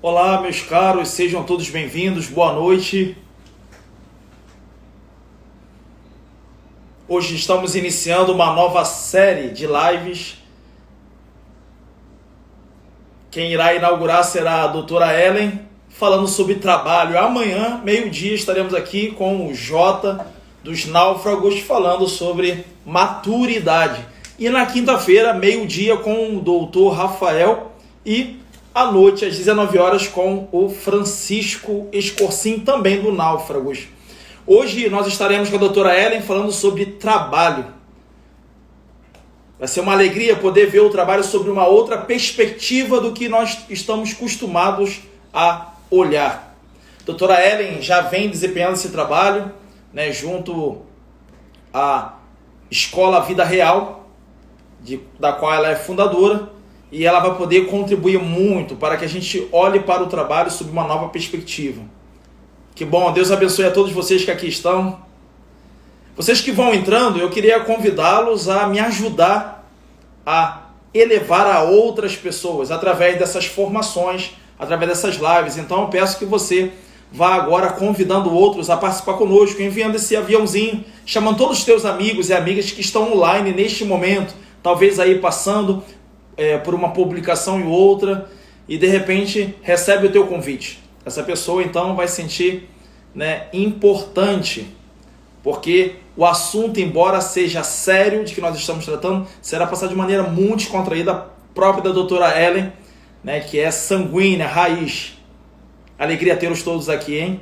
Olá, meus caros, sejam todos bem-vindos, boa noite. Hoje estamos iniciando uma nova série de lives. Quem irá inaugurar será a doutora Ellen, falando sobre trabalho. Amanhã, meio-dia, estaremos aqui com o Jota dos Náufragos, falando sobre maturidade. E na quinta-feira, meio-dia, com o doutor Rafael e à noite, às 19 horas, com o Francisco Escorcim, também do Náufragos. Hoje nós estaremos com a doutora Ellen falando sobre trabalho. Vai ser uma alegria poder ver o trabalho sobre uma outra perspectiva do que nós estamos acostumados a olhar. A doutora Ellen já vem desempenhando esse trabalho, né, junto à Escola Vida Real, da qual ela é fundadora. E ela vai poder contribuir muito para que a gente olhe para o trabalho sob uma nova perspectiva. Que bom, Deus abençoe a todos vocês que aqui estão. Vocês que vão entrando, eu queria convidá-los a me ajudar a elevar a outras pessoas através dessas formações, através dessas lives. Então eu peço que você vá agora convidando outros a participar conosco, enviando esse aviãozinho, chamando todos os teus amigos e amigas que estão online neste momento, talvez aí passando por uma publicação e outra, e de repente recebe o teu convite. Essa pessoa então vai sentir, né, importante, porque o assunto, embora seja sério de que nós estamos tratando, será passado de maneira muito descontraída, própria da doutora Ellen, né, que é sanguínea, raiz. Alegria tê-los todos aqui, hein?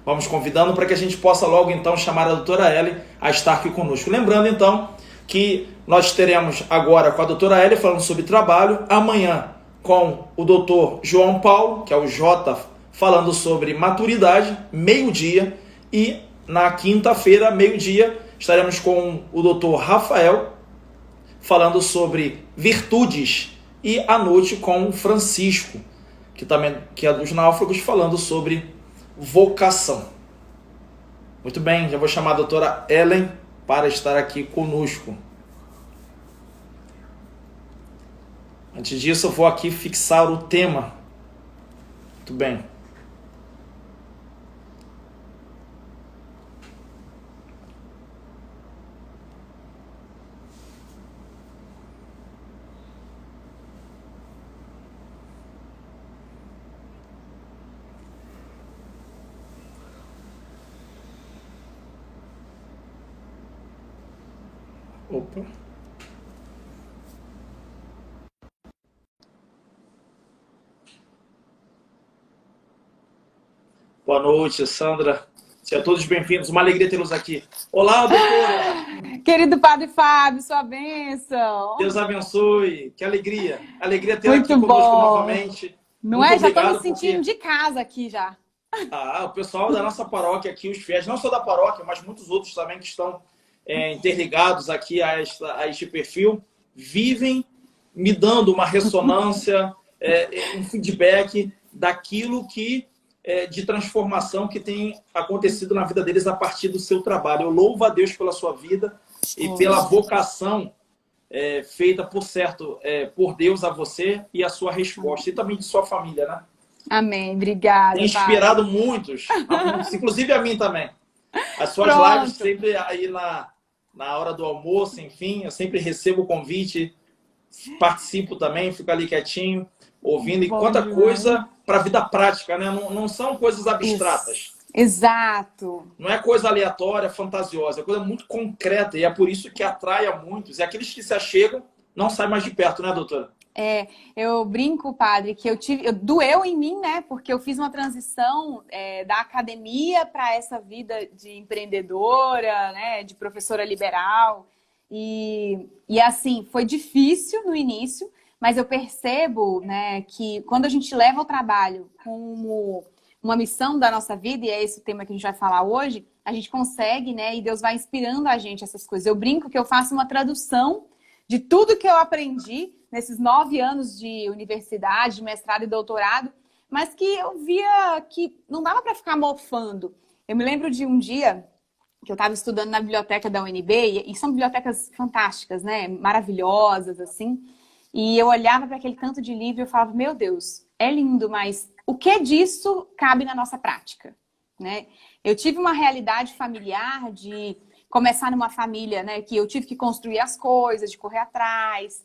Vamos convidando para que a gente possa logo então chamar a doutora Ellen a estar aqui conosco. Lembrando então que nós teremos agora com a doutora Ellen falando sobre trabalho, amanhã com o doutor João Paulo, que é o Jota, falando sobre maturidade, meio-dia, e na quinta-feira, meio-dia, estaremos com o doutor Rafael, falando sobre virtudes, e à noite com o Francisco, que é dos Náufragos, falando sobre vocação. Muito bem, já vou chamar a doutora Ellen para estar aqui conosco. Antes disso, eu vou aqui fixar o tema. Muito bem. Opa. Boa noite, Sandra. Sejam todos bem-vindos. Uma alegria tê-los aqui. Olá, doutora. Querido Padre Fábio, sua bênção. Deus abençoe. Que alegria. Alegria tê-la aqui Muito conosco bom. novamente. Não Muito é? Já estou me obrigado, sentindo de casa aqui já. o pessoal da nossa paróquia aqui, os fiéis, não só da paróquia, mas muitos outros também que estão interligados aqui a este perfil, vivem me dando uma ressonância, um feedback daquilo que de transformação que tem acontecido na vida deles a partir do seu trabalho. Eu louvo a Deus pela sua vida e pela vocação feita, por Deus a você e a sua resposta, e também de sua família, né? Amém, obrigada. Tem inspirado muitos, inclusive a mim também. As suas lives sempre aí na hora do almoço, enfim, eu sempre recebo o convite, participo também, fico ali quietinho, ouvindo, e quanta coisa para a vida prática, né? Não são coisas abstratas. Isso. Exato. Não é coisa aleatória, fantasiosa, é coisa muito concreta, e é por isso que atrai a muitos. E aqueles que se achegam não saem mais de perto, né, doutora? Eu brinco, padre, que doeu em mim, né? Porque eu fiz uma transição da academia para essa vida de empreendedora, né? De professora liberal. E assim, foi difícil no início, mas eu percebo, né, que quando a gente leva o trabalho como uma missão da nossa vida, e é esse o tema que a gente vai falar hoje, a gente consegue, né? E Deus vai inspirando a gente essas coisas. Eu brinco que eu faço uma tradução de tudo que eu aprendi nesses 9 anos de universidade, de mestrado e doutorado, mas que eu via que não dava para ficar mofando. Eu me lembro de um dia que eu estava estudando na biblioteca da UNB, e são bibliotecas fantásticas, né? Maravilhosas, assim. E eu olhava para aquele tanto de livro e eu falava, meu Deus, é lindo, mas o que disso cabe na nossa prática, né? Eu tive uma realidade familiar de começar numa família, né, que eu tive que construir as coisas, de correr atrás,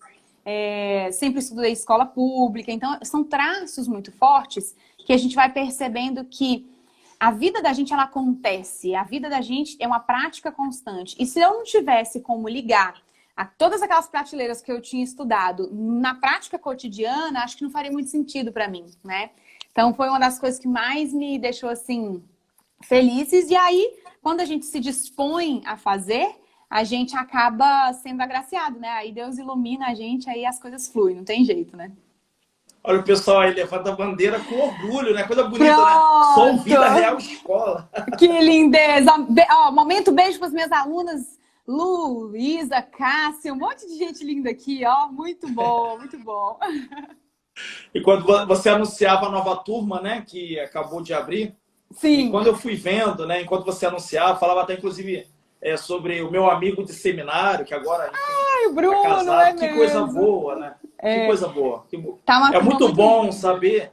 sempre estudei escola pública, então são traços muito fortes que a gente vai percebendo que a vida da gente, ela acontece, a vida da gente é uma prática constante. E se eu não tivesse como ligar a todas aquelas prateleiras que eu tinha estudado na prática cotidiana, acho que não faria muito sentido para mim, né? Então foi uma das coisas que mais me deixou assim felizes. E aí, quando a gente se dispõe a fazer, a gente acaba sendo agraciado, né? Aí Deus ilumina a gente, aí as coisas fluem, não tem jeito, né? Olha o pessoal aí, levanta a bandeira com orgulho, né? Coisa bonita, né? Som Pronto! Vida Real Escola. Que lindeza! Ó, momento beijo para as minhas alunas, Lu, Isa, Cássia, um monte de gente linda aqui, ó. Muito bom, muito bom. E quando você anunciava a nova turma, né? Que acabou de abrir. E Sim. quando eu fui vendo, né? Enquanto você anunciava, falava até inclusive sobre o meu amigo de seminário, que agora, enfim, Ai, o tá Bruno, casado. é Que coisa mesmo. boa, né? Que coisa boa. Tá uma É turma muito muito bom linda. saber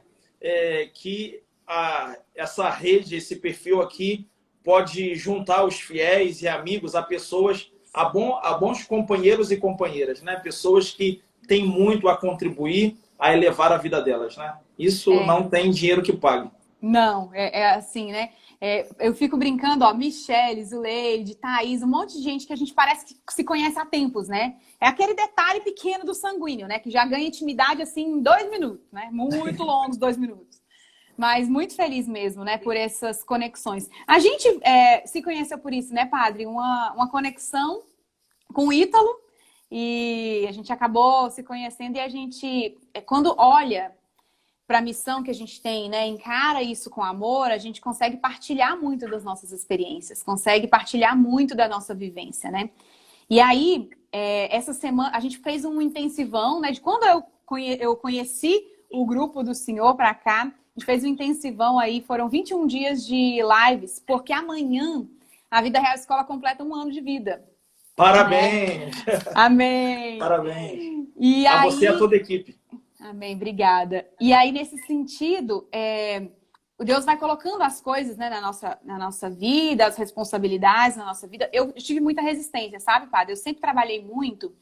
que essa rede, esse perfil aqui, pode juntar os fiéis e amigos a pessoas, a bons companheiros e companheiras, né? Pessoas que têm muito a contribuir a elevar a vida delas, né? Isso É. não tem dinheiro que pague. Não, é assim, né? Eu fico brincando, ó, Michele, Zuleide, Thaís, um monte de gente que a gente parece que se conhece há tempos, né? É aquele detalhe pequeno do sanguíneo, né? Que já ganha intimidade, assim, em 2 minutos, né? Muito longos 2 minutos. Mas muito feliz mesmo, né? Por essas conexões. A gente se conheceu por isso, né, Padre? Uma conexão com o Ítalo e a gente acabou se conhecendo e a gente, quando olha para a missão que a gente tem, né, encara isso com amor, a gente consegue partilhar muito das nossas experiências, consegue partilhar muito da nossa vivência, né? E aí, essa semana, a gente fez um intensivão, né? De quando eu conheci o grupo do Senhor para cá, a gente fez um intensivão aí, foram 21 dias de lives, porque amanhã a Vida Real Escola completa 1 ano de vida. Parabéns! Né? Amém! Parabéns! E A você e a aí... toda a equipe. Amém, obrigada. E aí, nesse sentido, o Deus vai colocando as coisas, né, na nossa vida, as responsabilidades na nossa vida. Eu tive muita resistência, sabe, Padre? Eu sempre trabalhei muito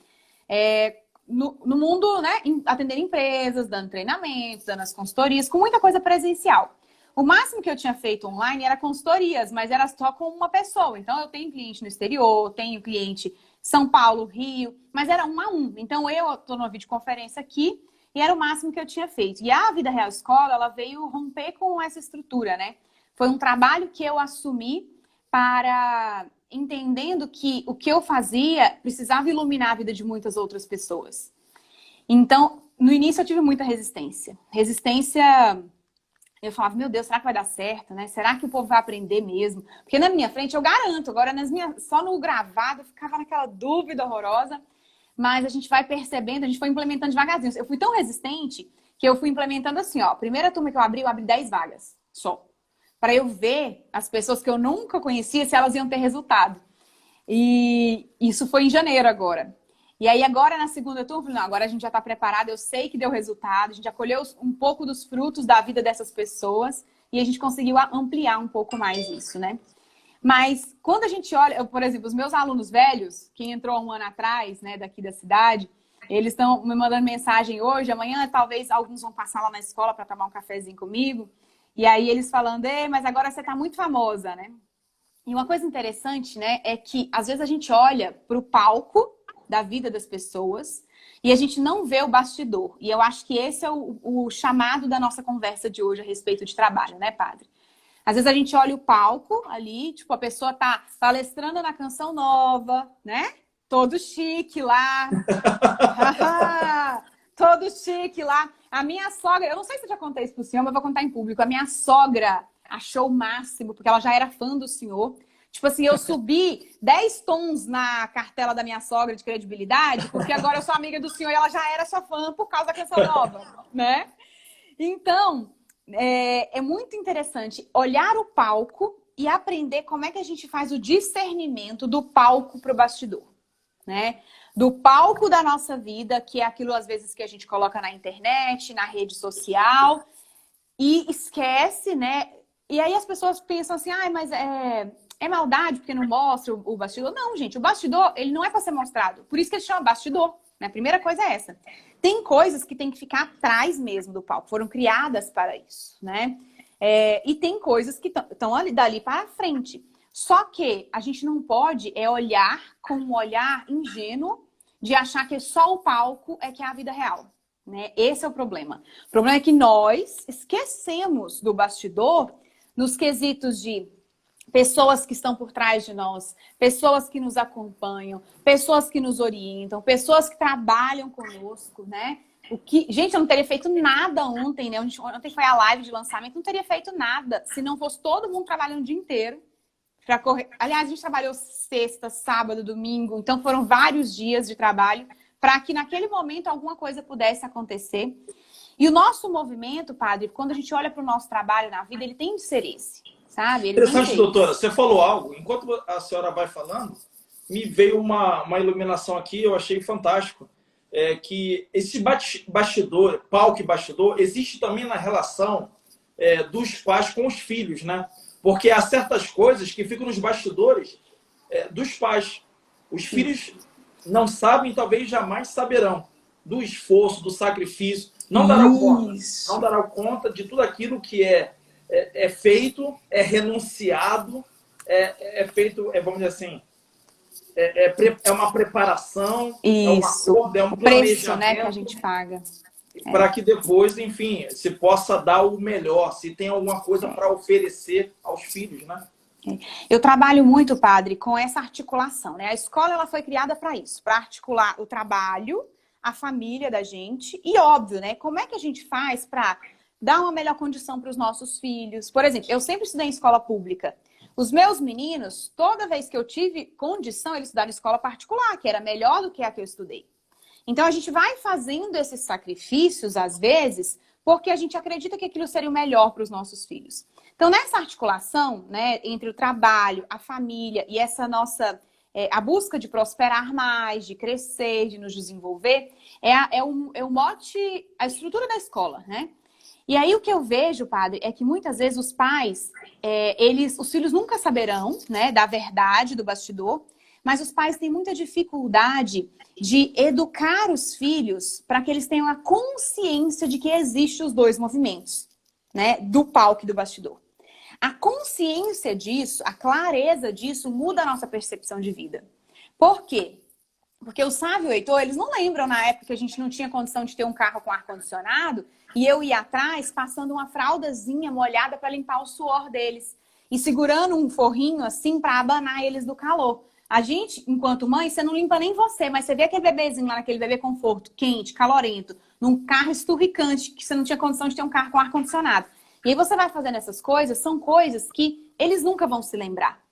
no mundo, né, atendendo empresas, dando treinamentos, dando as consultorias, com muita coisa presencial. O máximo que eu tinha feito online era consultorias, mas era só com uma pessoa. Então, eu tenho cliente no exterior, tenho cliente São Paulo, Rio, mas era 1 a 1. Então, eu estou numa videoconferência aqui, e era o máximo que eu tinha feito. E a Vida Real Escola, ela veio romper com essa estrutura, né? Foi um trabalho que eu assumi para entendendo que o que eu fazia precisava iluminar a vida de muitas outras pessoas. Então, no início eu tive muita resistência. Eu falava, meu Deus, será que vai dar certo, né? Será que o povo vai aprender mesmo? Porque na minha frente eu garanto, agora só no gravado eu ficava naquela dúvida horrorosa. Mas a gente vai percebendo, a gente foi implementando devagarzinho. Eu fui tão resistente que eu fui implementando assim, ó. Primeira turma que eu abri 10 vagas só. Para eu ver as pessoas que eu nunca conhecia, se elas iam ter resultado. E isso foi em janeiro agora. E aí agora na segunda turma, não, agora a gente já está preparado, eu sei que deu resultado, a gente já colheu um pouco dos frutos da vida dessas pessoas e a gente conseguiu ampliar um pouco mais isso, né? Mas quando a gente olha, por exemplo, os meus alunos velhos, que entrou 1 ano atrás, né, daqui da cidade, eles estão me mandando mensagem hoje, amanhã talvez alguns vão passar lá na escola para tomar um cafezinho comigo, e aí eles falando, mas agora você está muito famosa, né? E uma coisa interessante, né, é que às vezes a gente olha para o palco da vida das pessoas e a gente não vê o bastidor. E eu acho que esse é o chamado da nossa conversa de hoje a respeito de trabalho, né, Padre? Às vezes a gente olha o palco ali, tipo, a pessoa tá palestrando na Canção Nova, né? Todo chique lá. Todo chique lá. A minha sogra, eu não sei se eu já contei isso pro senhor, mas eu vou contar em público. A minha sogra achou o máximo, porque ela já era fã do senhor. Tipo assim, eu subi 10 tons na cartela da minha sogra de credibilidade, porque agora eu sou amiga do senhor e ela já era sua fã por causa da Canção Nova, né? Então... É muito interessante olhar o palco e aprender como é que a gente faz o discernimento do palco para o bastidor, né? do palco da nossa vida, que é aquilo às vezes que a gente coloca na internet, na rede social, e esquece, né? E aí as pessoas pensam assim, ah, mas é maldade porque não mostra o bastidor. Não, gente, o bastidor, ele não é para ser mostrado. Por isso que ele chama bastidor, né? A primeira coisa é essa. Tem coisas que tem que ficar atrás mesmo do palco, foram criadas para isso, né? E tem coisas que estão dali para frente. Só que a gente não pode olhar com um olhar ingênuo de achar que só o palco é que é a vida real, né? Esse é o problema. O problema é que nós esquecemos do bastidor nos quesitos de pessoas que estão por trás de nós, pessoas que nos acompanham, pessoas que nos orientam, pessoas que trabalham conosco, né? Gente, eu não teria feito nada ontem, né? Ontem foi a live de lançamento, não teria feito nada se não fosse todo mundo trabalhando o dia inteiro para correr. Aliás, a gente trabalhou sexta, sábado, domingo, então foram vários dias de trabalho para que naquele momento alguma coisa pudesse acontecer. E o nosso movimento, padre, quando a gente olha para o nosso trabalho na vida, ele tem de ser esse, sabe? Interessante, doutora. Você falou algo, enquanto a senhora vai falando, me veio uma iluminação aqui, eu achei fantástico. Que esse bastidor, palco e bastidor, existe também na relação dos pais com os filhos, né? Porque há certas coisas que ficam nos bastidores dos pais. Os filhos não sabem, talvez jamais saberão do esforço, do sacrifício, não darão conta de tudo aquilo que é feito, é renunciado, é feito, vamos dizer assim, é uma preparação, isso. É um acordo, é um o preço, planejamento, né, que a gente paga. Para que depois, enfim, se possa dar o melhor, se tem alguma coisa para oferecer aos filhos, né? Eu trabalho muito, padre, com essa articulação, né? A escola ela foi criada para isso, para articular o trabalho, a família da gente e, óbvio, né? Como é que a gente faz para dar uma melhor condição para os nossos filhos? Por exemplo, eu sempre estudei em escola pública. Os meus meninos, toda vez que eu tive condição, eles estudaram em escola particular, que era melhor do que a que eu estudei. Então, a gente vai fazendo esses sacrifícios, às vezes, porque a gente acredita que aquilo seria o melhor para os nossos filhos. Então, nessa articulação, né, entre o trabalho, a família e essa nossa... a busca de prosperar mais, de crescer, de nos desenvolver, é o mote, a estrutura da escola, né? E aí o que eu vejo, padre, é que muitas vezes os pais, os filhos nunca saberão, né, da verdade do bastidor, mas os pais têm muita dificuldade de educar os filhos para que eles tenham a consciência de que existem os dois movimentos, né, do palco e do bastidor. A consciência disso, a clareza disso, muda a nossa percepção de vida. Por quê? Porque o Sávio e o Heitor, eles não lembram na época que a gente não tinha condição de ter um carro com ar-condicionado e eu ia atrás passando uma fraldazinha molhada para limpar o suor deles e segurando um forrinho assim para abanar eles do calor. A gente, enquanto mãe, você não limpa nem você, mas você vê aquele bebezinho lá, naquele bebê conforto, quente, calorento, num carro esturricante, que você não tinha condição de ter um carro com ar-condicionado. E aí você vai fazendo essas coisas, são coisas que eles nunca vão se lembrar.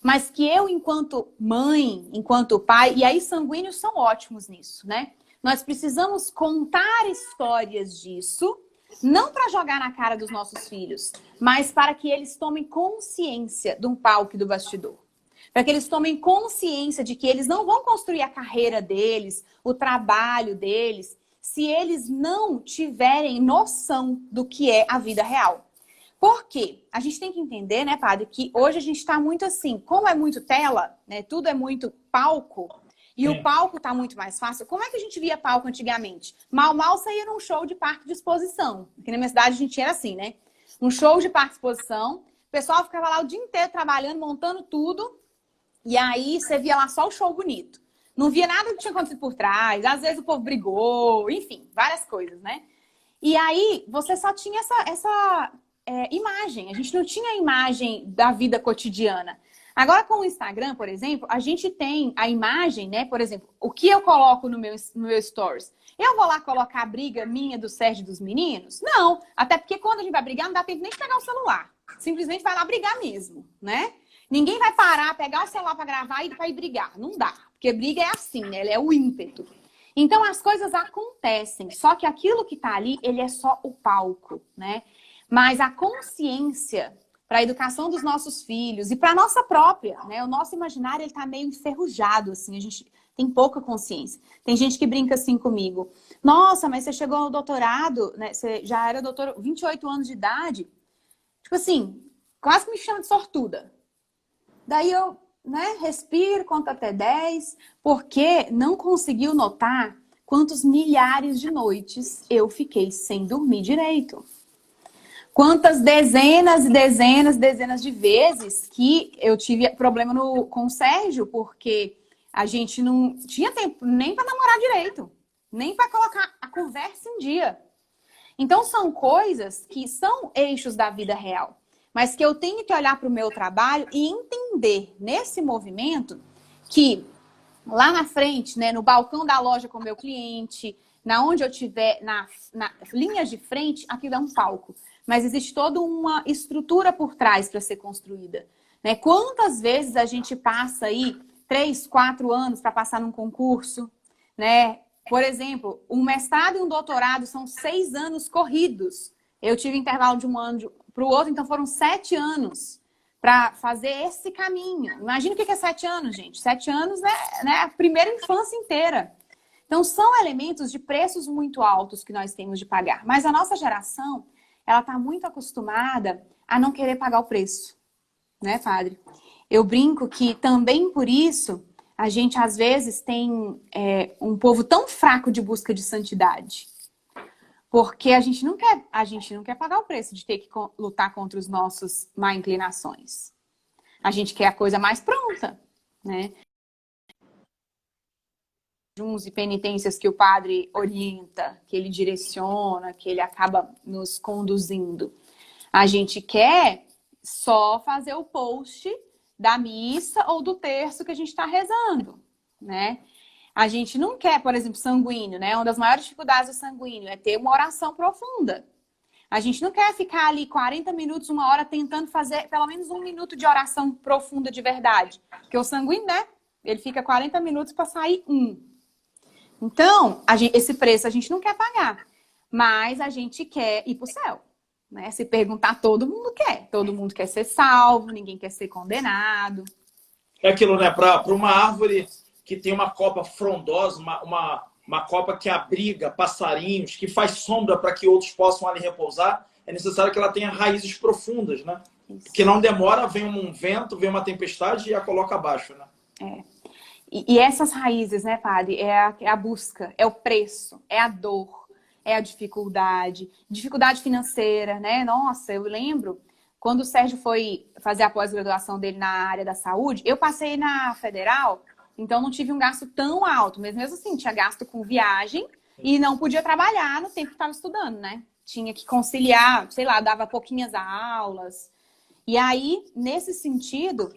Mas que eu, enquanto mãe, enquanto pai, e aí sanguíneos são ótimos nisso, né? Nós precisamos contar histórias disso, não para jogar na cara dos nossos filhos, mas para que eles tomem consciência de um palco e do bastidor. Para que eles tomem consciência de que eles não vão construir a carreira deles, o trabalho deles, se eles não tiverem noção do que é a vida real. Por quê? A gente tem que entender, né, padre, que hoje a gente está muito assim, como é muito tela, né, tudo é muito palco, e o palco está muito mais fácil. Como é que a gente via palco antigamente? Mal você ia num show de parque de exposição. Aqui na minha cidade a gente era assim, né? Um show de parque de exposição, o pessoal ficava lá o dia inteiro trabalhando, montando tudo, e aí você via lá só o show bonito. Não via nada que tinha acontecido por trás, às vezes o povo brigou, enfim, várias coisas, né? E aí você só tinha essa imagem, a gente não tinha a imagem da vida cotidiana. Agora com o Instagram, por exemplo, a gente tem a imagem, né? Por exemplo, o que eu coloco no meu stories? Eu vou lá colocar a briga minha do Sérgio e dos meninos? Não, até porque quando a gente vai brigar não dá tempo nem de pegar o celular. Simplesmente vai lá brigar mesmo, né? Ninguém vai parar, pegar o celular para gravar e para ir brigar. Não dá, porque briga é assim, né? Ela é o ímpeto. Então as coisas acontecem, só que aquilo que tá ali, ele é só o palco, né? Mas a consciência para a educação dos nossos filhos e para a nossa própria, né? O nosso imaginário ele tá meio enferrujado, assim. A gente tem pouca consciência. Tem gente que brinca assim comigo. Nossa, mas você chegou ao doutorado, né? Você já era doutor, 28 anos de idade. Tipo assim, quase que me chama de sortuda. Daí eu, né, respiro, conto até 10, porque não conseguiu notar quantos milhares de noites eu fiquei sem dormir direito. Quantas dezenas e dezenas, dezenas de vezes que eu tive problema com o Sérgio, porque a gente não tinha tempo nem para namorar direito, nem para colocar a conversa em dia. Então são coisas que são eixos da vida real, mas que eu tenho que olhar para o meu trabalho e entender nesse movimento que lá na frente, né, no balcão da loja com o meu cliente, na onde eu estiver, na linha de frente, aquilo é um palco. Mas existe toda uma estrutura por trás para ser construída. Né? Quantas vezes a gente passa aí 3, 4 anos para passar num concurso, né? Por exemplo, um mestrado e um doutorado são 6 anos corridos. Eu tive intervalo de um ano para o outro, então foram 7 anos para fazer esse caminho. Imagina o que é 7 anos, gente. 7 anos, né? A primeira infância inteira. Então, são elementos de preços muito altos que nós temos de pagar. Mas a nossa geração, ela está muito acostumada a não querer pagar o preço. Né, padre? Eu brinco que também por isso a gente às vezes tem um povo tão fraco de busca de santidade. Porque a gente não quer pagar o preço de ter que lutar contra os nossos má inclinações. A gente quer a coisa mais pronta, né? Juns e penitências que o padre orienta, que ele direciona, que ele acaba nos conduzindo. A gente quer só fazer o post da missa ou do terço que a gente está rezando, né? A gente não quer, por exemplo, sanguíneo, né? Uma das maiores dificuldades do sanguíneo é ter uma oração profunda. A gente não quer ficar ali 40 minutos, 1 hora, tentando fazer pelo menos 1 minuto de oração profunda de verdade. Porque o sanguíneo, né? Ele fica 40 minutos para sair 1. Então, esse preço a gente não quer pagar. Mas a gente quer ir para o céu. Né? Se perguntar, todo mundo quer. Todo mundo quer ser salvo, ninguém quer ser condenado. É aquilo, né? Para uma árvore que tem uma copa frondosa, uma copa que abriga passarinhos, que faz sombra para que outros possam ali repousar, é necessário que ela tenha raízes profundas, né? Isso. Porque não demora, vem um vento, vem uma tempestade e a coloca abaixo, né? E essas raízes, né, padre, é a busca, é o preço, é a dor, é a dificuldade financeira, né? Nossa, eu lembro, quando o Sérgio foi fazer a pós-graduação dele na área da saúde, eu passei na federal, então não tive um gasto tão alto, mas mesmo assim, tinha gasto com viagem e não podia trabalhar no tempo que estava estudando, né? Tinha que conciliar, sei lá, dava pouquinhas aulas. E aí, nesse sentido,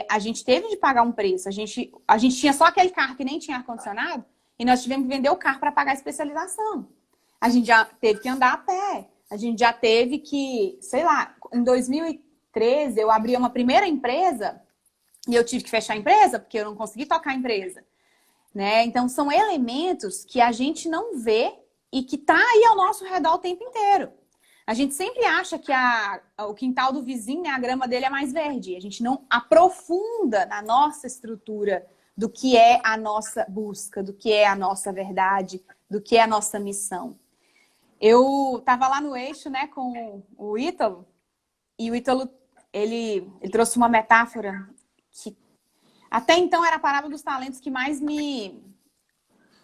a gente teve de pagar um preço. A gente tinha só aquele carro que nem tinha ar-condicionado e nós tivemos que vender o carro para pagar a especialização. A gente já teve que andar a pé. A gente já teve que, sei lá, em 2013 eu abri uma primeira empresa e eu tive que fechar a empresa porque eu não consegui tocar a empresa. Né? Então, são elementos que a gente não vê e que tá aí ao nosso redor o tempo inteiro. A gente sempre acha que o quintal do vizinho, né, a grama dele é mais verde. A gente não aprofunda na nossa estrutura do que é a nossa busca, do que é a nossa verdade, do que é a nossa missão. Eu estava lá no Eixo, né, com o Ítalo, e o Ítalo, ele trouxe uma metáfora que até então era a parábola dos talentos que mais me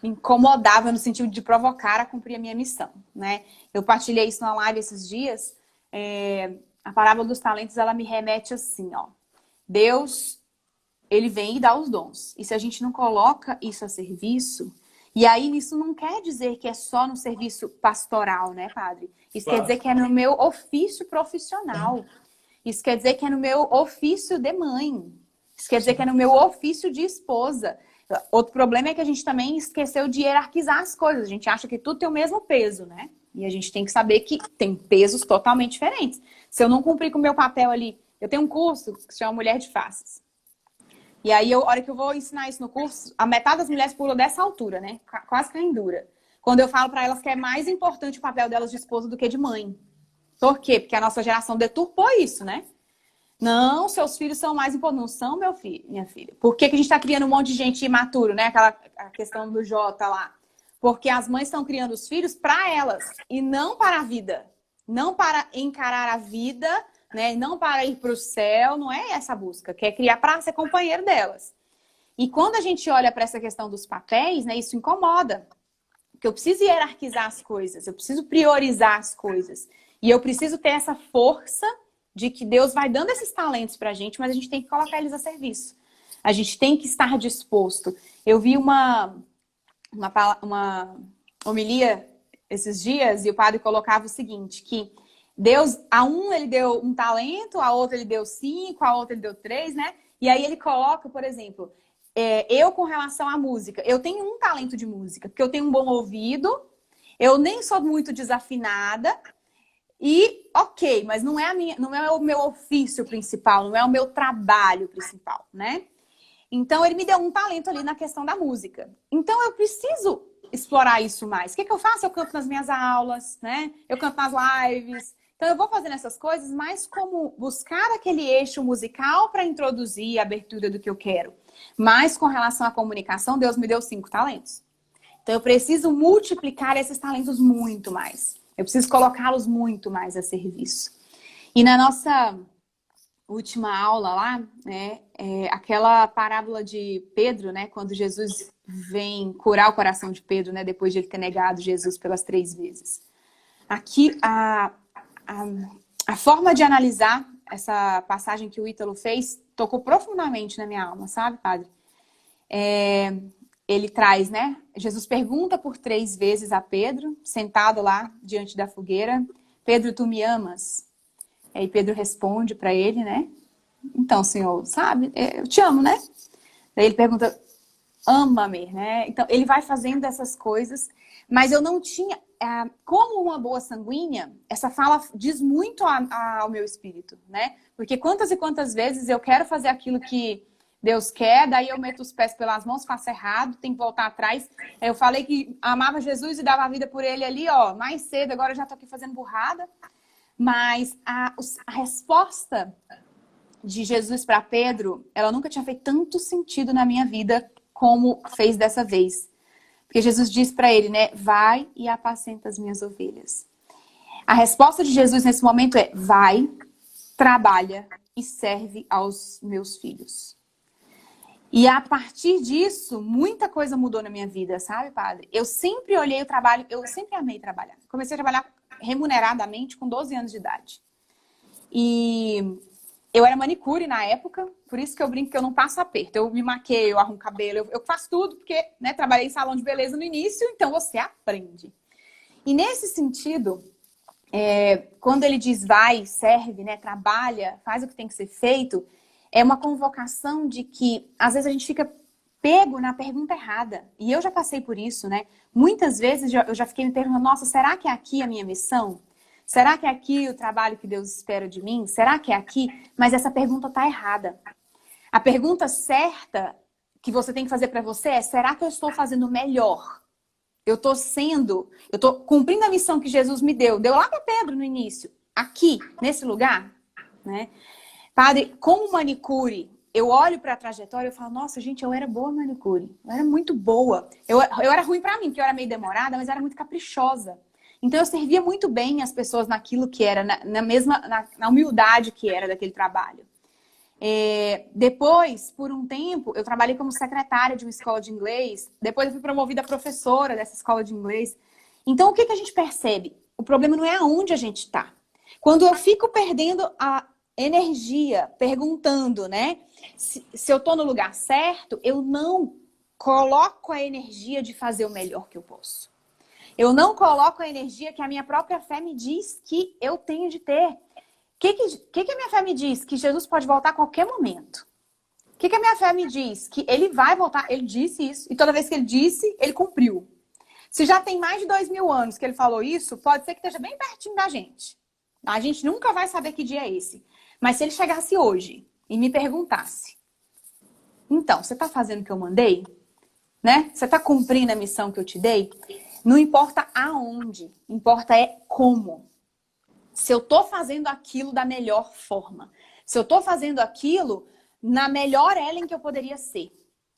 incomodava no sentido de provocar a cumprir a minha missão, né? Eu partilhei isso na live esses dias. A parábola dos talentos, ela me remete assim, ó. Deus, ele vem e dá os dons. E se a gente não coloca isso a serviço, e aí isso não quer dizer que é só no serviço pastoral, né, padre? Isso quer dizer que é no meu ofício profissional. Isso quer dizer que é no meu ofício de mãe. Isso quer dizer que é no meu ofício de esposa. Outro problema é que a gente também esqueceu de hierarquizar as coisas. A gente acha que tudo tem o mesmo peso, né? E a gente tem que saber que tem pesos totalmente diferentes. Se eu não cumprir com o meu papel ali... Eu tenho um curso que se chama Mulher de Faces. E aí, a hora que eu vou ensinar isso no curso, a metade das mulheres pula dessa altura, né? Quase caindo dura. Quando eu falo para elas que é mais importante o papel delas de esposa do que de mãe. Por quê? Porque a nossa geração deturpou isso, né? Não, seus filhos são mais importantes. Não são, meu filho, minha filha. Por que que a gente está criando um monte de gente imaturo, né? A questão do Jota lá. Porque as mães estão criando os filhos para elas e não para a vida. Não para encarar a vida, né? Não para ir para o céu. Não é essa a busca. Quer criar para ser companheiro delas. E quando a gente olha para essa questão dos papéis, né? Isso incomoda. Porque eu preciso hierarquizar as coisas. Eu preciso priorizar as coisas. E eu preciso ter essa força de que Deus vai dando esses talentos pra gente, mas a gente tem que colocar eles a serviço. A gente tem que estar disposto. Eu vi uma homilia esses dias e o padre colocava o seguinte, que Deus, a um ele deu um talento, a outro ele deu 5, a outra ele deu 3, né? E aí ele coloca, por exemplo, eu com relação à música, eu tenho um talento de música, porque eu tenho um bom ouvido, eu nem sou muito desafinada, e ok, mas não é o meu ofício principal, não é o meu trabalho principal, né? Então ele me deu um talento ali na questão da música. Então eu preciso explorar isso mais. O que eu faço? Eu canto nas minhas aulas, né? Eu canto nas lives. Então eu vou fazendo essas coisas mais como buscar aquele eixo musical para introduzir a abertura do que eu quero. Mas com relação à comunicação, Deus me deu 5 talentos. Então eu preciso multiplicar esses talentos muito mais. Eu preciso colocá-los muito mais a serviço. E na nossa última aula lá, né, aquela parábola de Pedro, né, quando Jesus vem curar o coração de Pedro, né, depois de ele ter negado Jesus pelas 3 vezes. Aqui, a forma de analisar essa passagem que o Ítalo fez tocou profundamente na minha alma, sabe, padre? Ele traz, né? Jesus pergunta por 3 vezes a Pedro, sentado lá diante da fogueira: Pedro, tu me amas? Aí Pedro responde para ele, né? Então, Senhor, sabe? Eu te amo, né? Daí ele pergunta: ama-me, né? Então, ele vai fazendo essas coisas, mas eu não tinha... como uma boa sanguínea, essa fala diz muito ao meu espírito, né? Porque quantas e quantas vezes eu quero fazer aquilo que Deus quer, daí eu meto os pés pelas mãos, faço errado, tenho que voltar atrás. Eu falei que amava Jesus e dava a vida por ele ali, ó, mais cedo, agora eu já tô aqui fazendo burrada. Mas a resposta de Jesus para Pedro, ela nunca tinha feito tanto sentido na minha vida como fez dessa vez. Porque Jesus diz para ele, né, vai e apacenta as minhas ovelhas. A resposta de Jesus nesse momento é: vai, trabalha e serve aos meus filhos. E a partir disso, muita coisa mudou na minha vida, sabe, padre? Eu sempre olhei o trabalho, eu sempre amei trabalhar. Comecei a trabalhar remuneradamente com 12 anos de idade. E eu era manicure na época, por isso que eu brinco que eu não passo aperto. Eu me maqueio, eu arrumo cabelo, eu faço tudo, porque, né, trabalhei em salão de beleza no início, então você aprende. E nesse sentido, quando ele diz vai, serve, né, trabalha, faz o que tem que ser feito, é uma convocação de que, às vezes, a gente fica pego na pergunta errada. E eu já passei por isso, né? Muitas vezes eu já fiquei me perguntando: nossa, será que é aqui a minha missão? Será que é aqui o trabalho que Deus espera de mim? Será que é aqui? Mas essa pergunta está errada. A pergunta certa que você tem que fazer para você é: será que eu estou fazendo melhor? Eu estou cumprindo a missão que Jesus me deu. Deu lá para Pedro no início. Aqui, nesse lugar, né? Padre, como manicure, eu olho para a trajetória e falo: nossa, gente, eu era boa manicure. Eu era muito boa. Eu era ruim para mim, porque eu era meio demorada, mas era muito caprichosa. Então eu servia muito bem as pessoas naquilo que era, na humildade que era daquele trabalho. Depois, por um tempo, eu trabalhei como secretária de uma escola de inglês. Depois eu fui promovida professora dessa escola de inglês. Então o que a gente percebe? O problema não é aonde a gente está. Quando eu fico perdendo a energia, perguntando, né? Se eu estou no lugar certo, eu não coloco a energia de fazer o melhor que eu posso. Eu não coloco a energia que a minha própria fé me diz que eu tenho de ter. O que a minha fé me diz? Que Jesus pode voltar a qualquer momento. O que a minha fé me diz? Que ele vai voltar. Ele disse isso. E toda vez que ele disse, ele cumpriu. Se já tem mais de 2000 anos que ele falou isso, pode ser que esteja bem pertinho da gente. A gente nunca vai saber que dia é esse. Mas se ele chegasse hoje e me perguntasse: então, você está fazendo o que eu mandei? Né? Você está cumprindo a missão que eu te dei? Não importa aonde, importa é como. Se eu estou fazendo aquilo da melhor forma. Se eu estou fazendo aquilo na melhor Ellen que eu poderia ser,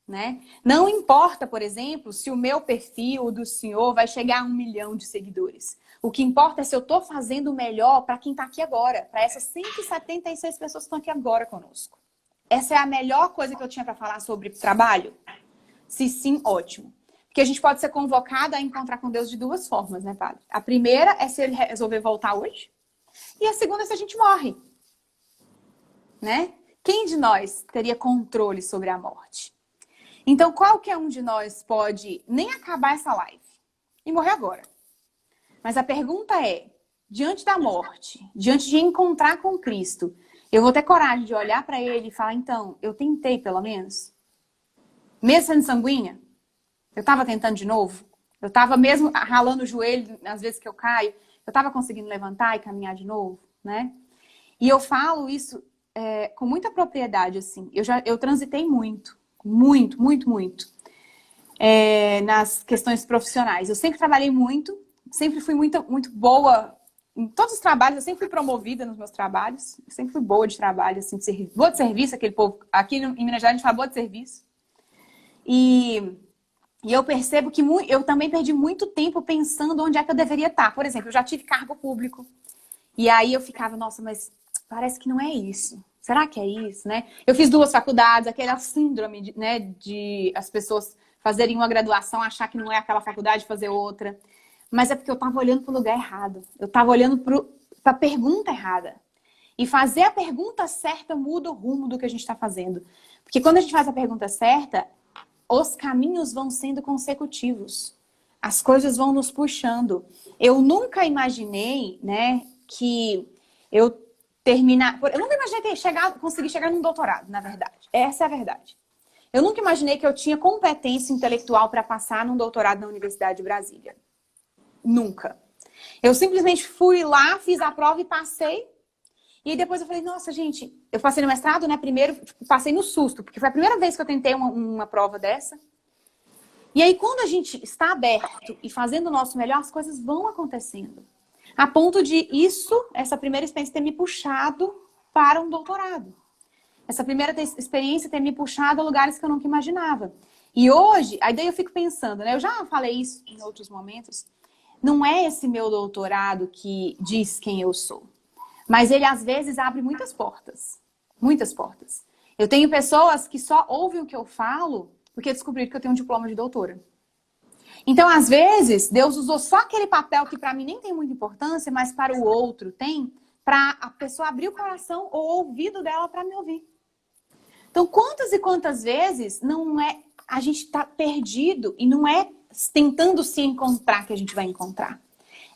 né? Não importa, por exemplo, se o meu perfil do senhor vai chegar a 1 milhão de seguidores. O que importa é se eu estou fazendo o melhor para quem está aqui agora, para essas 176 pessoas que estão aqui agora conosco. Essa é a melhor coisa que eu tinha para falar sobre trabalho? Se sim, ótimo. Porque a gente pode ser convocado a encontrar com Deus de 2 formas, né, padre? A primeira é se ele resolver voltar hoje. E a segunda é se a gente morre. Né? Quem de nós teria controle sobre a morte? Então, qualquer um de nós pode nem acabar essa live e morrer agora. Mas a pergunta é, diante da morte, diante de encontrar com Cristo, eu vou ter coragem de olhar para ele e falar, então, eu tentei pelo menos? Mesmo sendo sanguínea? Eu estava tentando de novo? Eu estava mesmo ralando o joelho às vezes que eu caio? Eu estava conseguindo levantar e caminhar de novo? Né? E eu falo isso com muita propriedade, assim. Eu transitei muito nas questões profissionais. Eu sempre trabalhei muito, sempre fui muito boa em todos os trabalhos, eu sempre fui promovida nos meus trabalhos, eu sempre fui boa de trabalho, assim, boa de serviço, aquele povo, aqui em Minas Gerais a gente fala boa de serviço. E eu percebo que eu também perdi muito tempo pensando onde é que eu deveria estar. Por exemplo, eu já tive cargo público, e aí eu ficava, nossa, mas parece que não é isso. Será que é isso, né? Eu fiz 2 faculdades, aquela síndrome, né, de as pessoas fazerem uma graduação, achar que não é aquela faculdade, fazer outra. Mas é porque eu estava olhando para o lugar errado. Eu estava olhando para a pergunta errada. E fazer a pergunta certa muda o rumo do que a gente está fazendo. Porque quando a gente faz a pergunta certa, os caminhos vão sendo consecutivos. As coisas vão nos puxando. Eu nunca imaginei, né, que eu nunca imaginei conseguir chegar num doutorado, na verdade. Essa é a verdade. Eu nunca imaginei que eu tinha competência intelectual para passar num doutorado na Universidade de Brasília. Nunca. Eu simplesmente fui lá, fiz a prova e passei. E depois eu falei, nossa, gente, eu passei no mestrado, né? Primeiro, passei no susto, porque foi a primeira vez que eu tentei uma prova dessa. E aí, quando a gente está aberto e fazendo o nosso melhor, as coisas vão acontecendo. A ponto de essa primeira experiência ter me puxado para um doutorado. Essa primeira experiência ter me puxado a lugares que eu nunca imaginava. E hoje, aí daí eu fico pensando, né? Eu já falei isso em outros momentos. Não é esse meu doutorado que diz quem eu sou. Mas ele, às vezes, abre muitas portas. Muitas portas. Eu tenho pessoas que só ouvem o que eu falo porque descobriram que eu tenho um diploma de doutora. Então, às vezes, Deus usou só aquele papel que para mim nem tem muita importância, mas para o outro tem, para a pessoa abrir o coração ou o ouvido dela para me ouvir. Então, quantas e quantas vezes a gente está perdido e não é tentando se encontrar que a gente vai encontrar.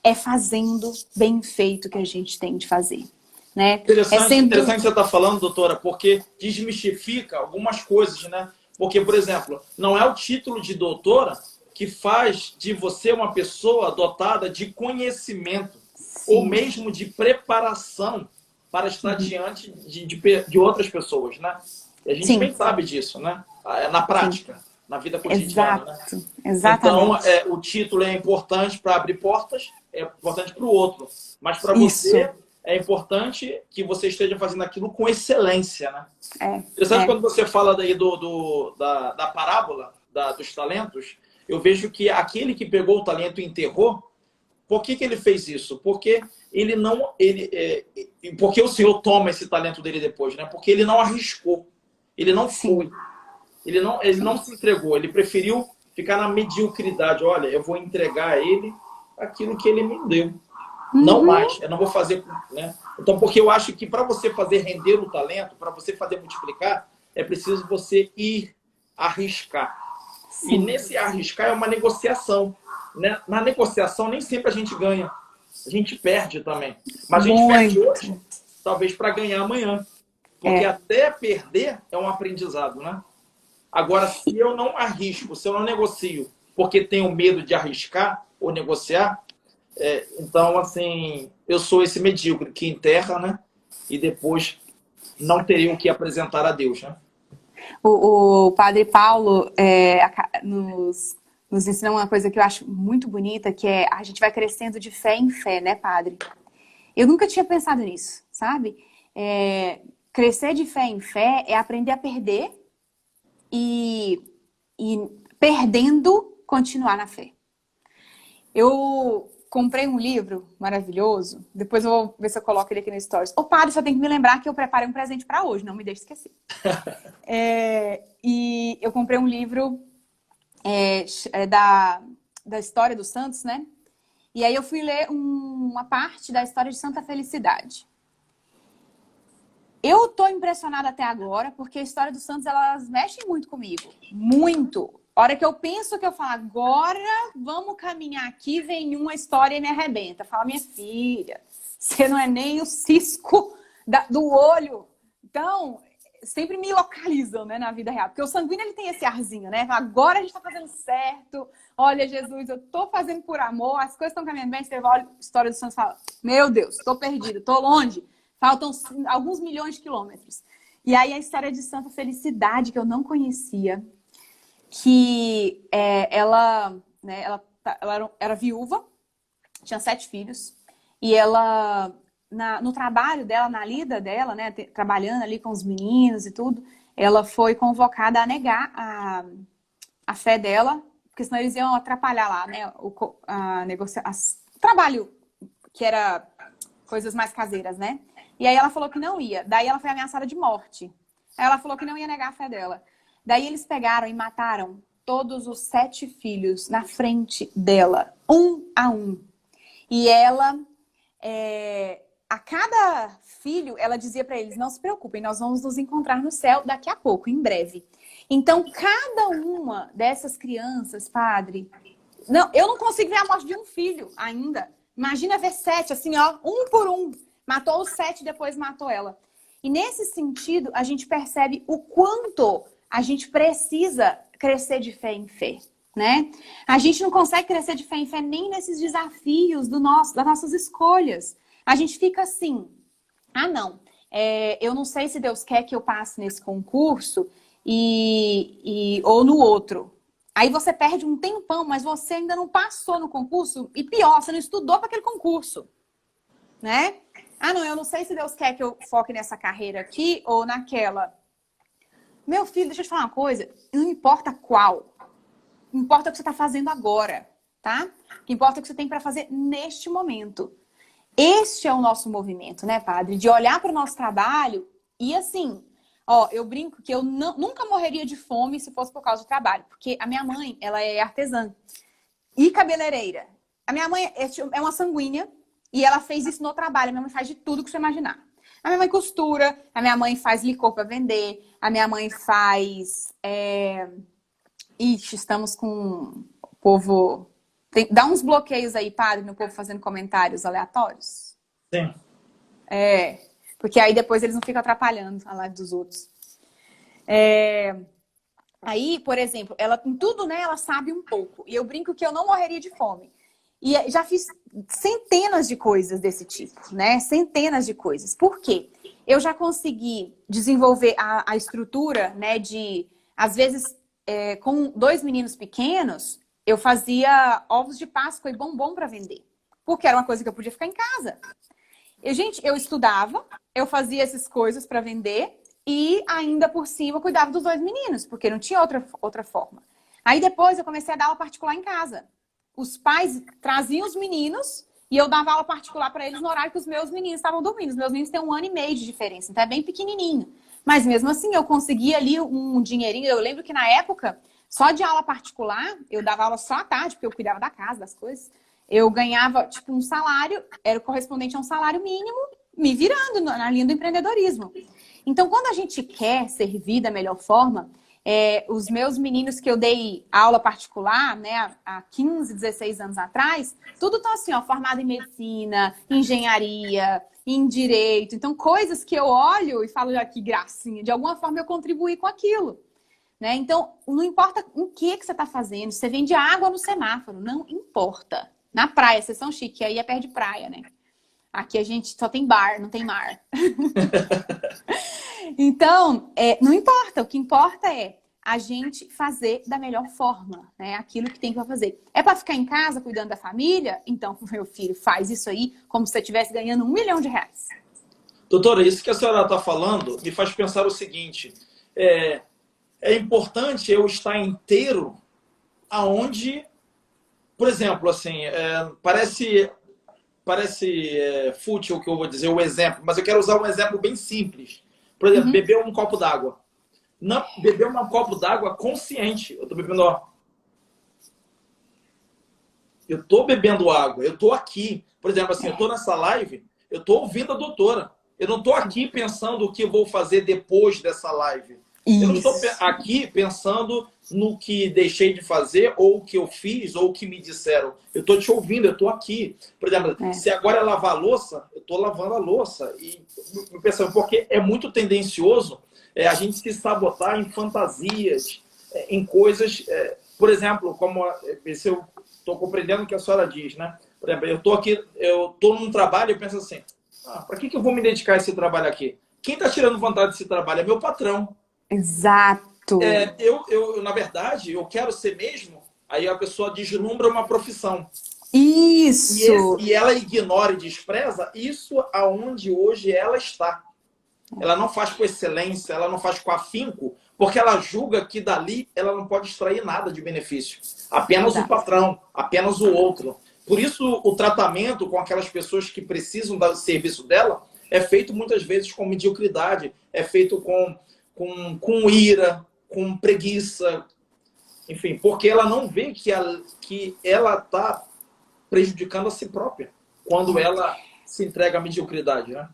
É fazendo bem feito que a gente tem de fazer. Né? Interessante que você está falando, doutora, porque desmistifica algumas coisas, né? Porque, por exemplo, não é o título de doutora que faz de você uma pessoa dotada de conhecimento, sim, ou mesmo de preparação para estar diante de outras pessoas, né? E a gente sim, bem sabe disso, né? Na prática, sim, na vida cotidiana. Exato. Né? Exatamente. Então, o título é importante para abrir portas, é importante para o outro. Mas para você é importante que você esteja fazendo aquilo com excelência, né? Interessante quando você fala daí da parábola dos talentos, eu vejo que aquele que pegou o talento e enterrou, por que ele fez isso? Porque porque o Senhor toma esse talento dele depois, né? Porque ele não arriscou, ele não foi, ele não se entregou, ele preferiu ficar na mediocridade. Olha, eu vou entregar a ele aquilo que ele me deu. Não mais, eu não vou fazer, né? Então, porque eu acho que para você fazer render o talento, para você fazer multiplicar, é preciso você ir arriscar. Sim. E nesse arriscar é uma negociação, né? Na negociação nem sempre a gente ganha, a gente perde também. Mas a gente perde hoje, talvez para ganhar amanhã. Porque até perder é um aprendizado, né? Agora, se eu não arrisco, se eu não negocio, porque tenho medo de arriscar ou negociar, então, assim, eu sou esse medíocre que enterra, né? E depois não teria o que apresentar a Deus, né? O padre Paulo nos ensina uma coisa que eu acho muito bonita, que é a gente vai crescendo de fé em fé, né, padre? Eu nunca tinha pensado nisso, sabe? crescer de fé em fé é aprender a perder e perdendo, continuar na fé. Eu comprei um livro maravilhoso, depois eu vou ver se eu coloco ele aqui no Stories. Ô, padre, só tem que me lembrar que eu preparei um presente para hoje, não me deixe esquecer. E eu comprei um livro da história dos santos, né? E aí eu fui ler uma parte da história de Santa Felicidade. Eu tô impressionada até agora, porque a história dos santos, elas mexem muito comigo. Muito. A hora que eu penso que eu falo, agora vamos caminhar aqui, vem uma história e me arrebenta. Fala, minha filha, você não é nem o cisco do olho. Então, sempre me localizam, né, na vida real. Porque o sanguíneo, ele tem esse arzinho, né? Agora a gente tá fazendo certo. Olha, Jesus, eu tô fazendo por amor, as coisas estão caminhando bem. Você olha a história dos santos e fala, meu Deus, tô perdido, tô longe. Faltam alguns milhões de quilômetros. E aí a história de Santa Felicidade, que eu não conhecia, que ela era viúva, tinha 7 filhos, e ela, no trabalho dela, na lida dela, né, trabalhando ali com os meninos e tudo, ela foi convocada a negar a fé dela, porque senão eles iam atrapalhar lá, né, o trabalho que era coisas mais caseiras, né? E aí ela falou que não ia. Daí ela foi ameaçada de morte. Aí ela falou que não ia negar a fé dela. Daí eles pegaram e mataram todos os 7 filhos na frente dela, um a um. E ela, a cada filho, ela dizia para eles, não se preocupem, nós vamos nos encontrar no céu daqui a pouco, em breve. Então, cada uma dessas crianças, padre... Não, eu não consigo ver a morte de um filho ainda. Imagina ver 7, assim, ó, um por um. Matou os 7 e depois matou ela. E nesse sentido, a gente percebe o quanto a gente precisa crescer de fé em fé, né? A gente não consegue crescer de fé em fé nem nesses desafios das nossas escolhas. A gente fica assim, não, eu não sei se Deus quer que eu passe nesse concurso ou no outro. Aí você perde um tempão, mas você ainda não passou no concurso. E pior, você não estudou para aquele concurso, né? Não, eu não sei se Deus quer que eu foque nessa carreira aqui ou naquela. Meu filho, deixa eu te falar uma coisa. Não importa qual. Importa o que você está fazendo agora, tá? O que importa é o que você tem para fazer neste momento. Este é o nosso movimento, né, padre? De olhar para o nosso trabalho e assim... eu brinco que eu nunca morreria de fome se fosse por causa do trabalho. Porque a minha mãe, ela é artesã e cabeleireira. A minha mãe é uma sanguínea e ela fez isso no trabalho. A minha mãe faz de tudo que você imaginar. A minha mãe costura, a minha mãe faz licor para vender, a minha mãe faz... estamos com o povo... Dá uns bloqueios aí, padre, no povo fazendo comentários aleatórios. Sim. Porque aí depois eles não ficam atrapalhando a live dos outros. Aí, por exemplo, ela em tudo, né, ela sabe um pouco. E eu brinco que eu não morreria de fome. E já fiz centenas de coisas desse tipo, né? Centenas de coisas. Por quê? Eu já consegui desenvolver a estrutura, né, às vezes, com 2 meninos pequenos, eu fazia ovos de Páscoa e bombom para vender. Porque era uma coisa que eu podia ficar em casa. Eu estudava, eu fazia essas coisas para vender e ainda por cima cuidava dos 2 meninos, porque não tinha outra forma. Aí depois eu comecei a dar aula particular em casa. Os pais traziam os meninos e eu dava aula particular para eles no horário que os meus meninos estavam dormindo. Os meus meninos têm 1 ano e meio de diferença, então é bem pequenininho. Mas mesmo assim eu conseguia ali um dinheirinho. Eu lembro que na época, só de aula particular, eu dava aula só à tarde, porque eu cuidava da casa, das coisas. Eu ganhava, tipo, um salário, era correspondente a um salário mínimo, me virando na linha do empreendedorismo. Então, quando a gente quer servir da melhor forma, os meus meninos que eu dei aula particular, né, há 15, 16 anos atrás, tudo tá assim, ó, formado em medicina, engenharia, em direito. Então, coisas que eu olho e falo, que gracinha, de alguma forma eu contribuí com aquilo. Né? Então, não importa o que você está fazendo, se você vende água no semáforo, não importa. Na praia, vocês são chique, aí é perto de praia, né? Aqui a gente só tem bar, não tem mar. Então, não importa. O que importa é a gente fazer da melhor forma, né? Aquilo que tem para fazer. É para ficar em casa cuidando da família? Então, meu filho, faz isso aí como se você estivesse ganhando R$1 milhão. Doutora, isso que a senhora está falando me faz pensar o seguinte: é, é importante eu estar inteiro aonde, por exemplo, assim, parece fútil o que eu vou dizer, o exemplo, mas eu quero usar um exemplo bem simples. Por exemplo, Uhum. beber um copo d'água. Não beber um copo d'água consciente. Eu estou bebendo, ó, eu estou bebendo água, eu estou aqui. Por exemplo, assim, eu estou nessa live, eu estou ouvindo a doutora. Eu não estou aqui pensando o que eu vou fazer depois dessa live. Eu não estou Isso. aqui pensando no que deixei de fazer, ou o que eu fiz, ou o que me disseram. Eu estou te ouvindo, eu estou aqui. Por exemplo, É. se agora é lavar a louça, eu estou lavando a louça. E pensando, porque é muito tendencioso a gente se sabotar em fantasias, em coisas, por exemplo, como se eu estou compreendendo o que a senhora diz, né? Por exemplo, eu estou aqui, eu estou num trabalho e penso assim, para que eu vou me dedicar a esse trabalho aqui? Quem está tirando vantagem desse trabalho é meu patrão. Exato. Na verdade, eu quero ser mesmo, aí a pessoa deslumbra uma profissão. Isso. E ela ignora e despreza isso aonde hoje ela está. Ela não faz com excelência, ela não faz com afinco, porque ela julga que dali ela não pode extrair nada de benefício. Apenas o Exato. patrão, apenas o outro. Por isso, o tratamento com aquelas pessoas que precisam do serviço dela é feito muitas vezes com mediocridade, é feito com ira, com preguiça, enfim, porque ela não vê que ela está prejudicando a si própria quando ela se entrega à mediocridade, né?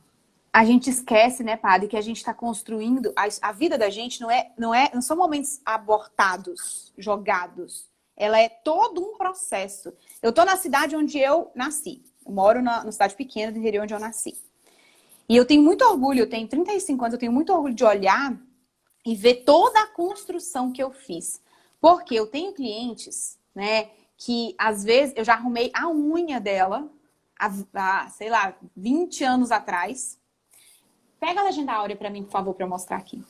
A gente esquece, né, padre, que a gente está construindo a vida da gente não são momentos abortados, jogados. Ela é todo um processo. Eu tô na cidade onde eu nasci. Eu moro na cidade pequena do interior onde eu nasci. E eu tenho muito orgulho, eu tenho 35 anos, eu tenho muito orgulho de olhar e ver toda a construção que eu fiz. Porque eu tenho clientes, né, que às vezes eu já arrumei a unha dela sei lá, 20 anos atrás. Pega a legenda áurea pra mim, por favor, pra eu mostrar aqui.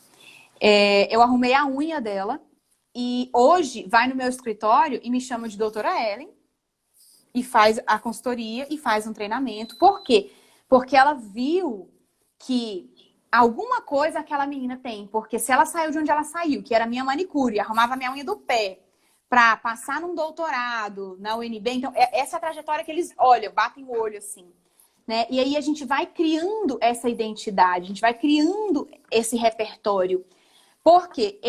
Eu arrumei a unha dela e hoje vai no meu escritório e me chama de doutora Ellen e faz a consultoria e faz um treinamento. Por quê? Porque ela viu que alguma coisa aquela menina tem. Porque se ela saiu de onde ela saiu, que era minha manicure, arrumava minha unha do pé, pra passar num doutorado na UNB, então essa é a trajetória que eles olham, batem o olho assim. Né? E aí a gente vai criando essa identidade, a gente vai criando esse repertório. Porque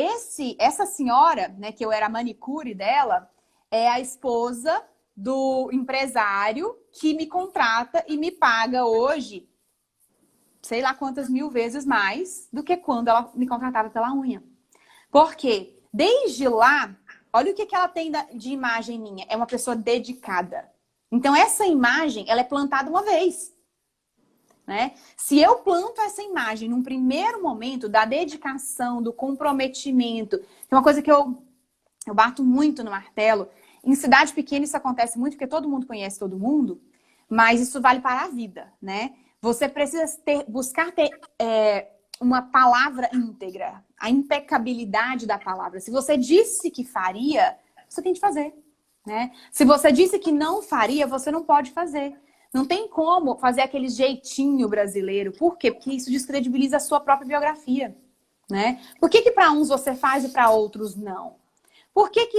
essa senhora, né, que eu era a manicure dela, é a esposa do empresário que me contrata e me paga hoje, sei lá quantas mil vezes mais do que quando ela me contratava pela unha. Porque desde lá, olha o que ela tem de imagem minha. É uma pessoa dedicada. Então essa imagem, ela é plantada uma vez. Né? Se eu planto essa imagem num primeiro momento da dedicação, do comprometimento, tem uma coisa que eu bato muito no martelo. Em cidade pequena isso acontece muito porque todo mundo conhece todo mundo, mas isso vale para a vida, né? Você precisa buscar ter uma palavra íntegra, a impecabilidade da palavra. Se você disse que faria, você tem que fazer, né? Se você disse que não faria, você não pode fazer. Não tem como fazer aquele jeitinho brasileiro. Por quê? Porque isso descredibiliza a sua própria biografia, né? Por que para uns você faz e para outros não? Por que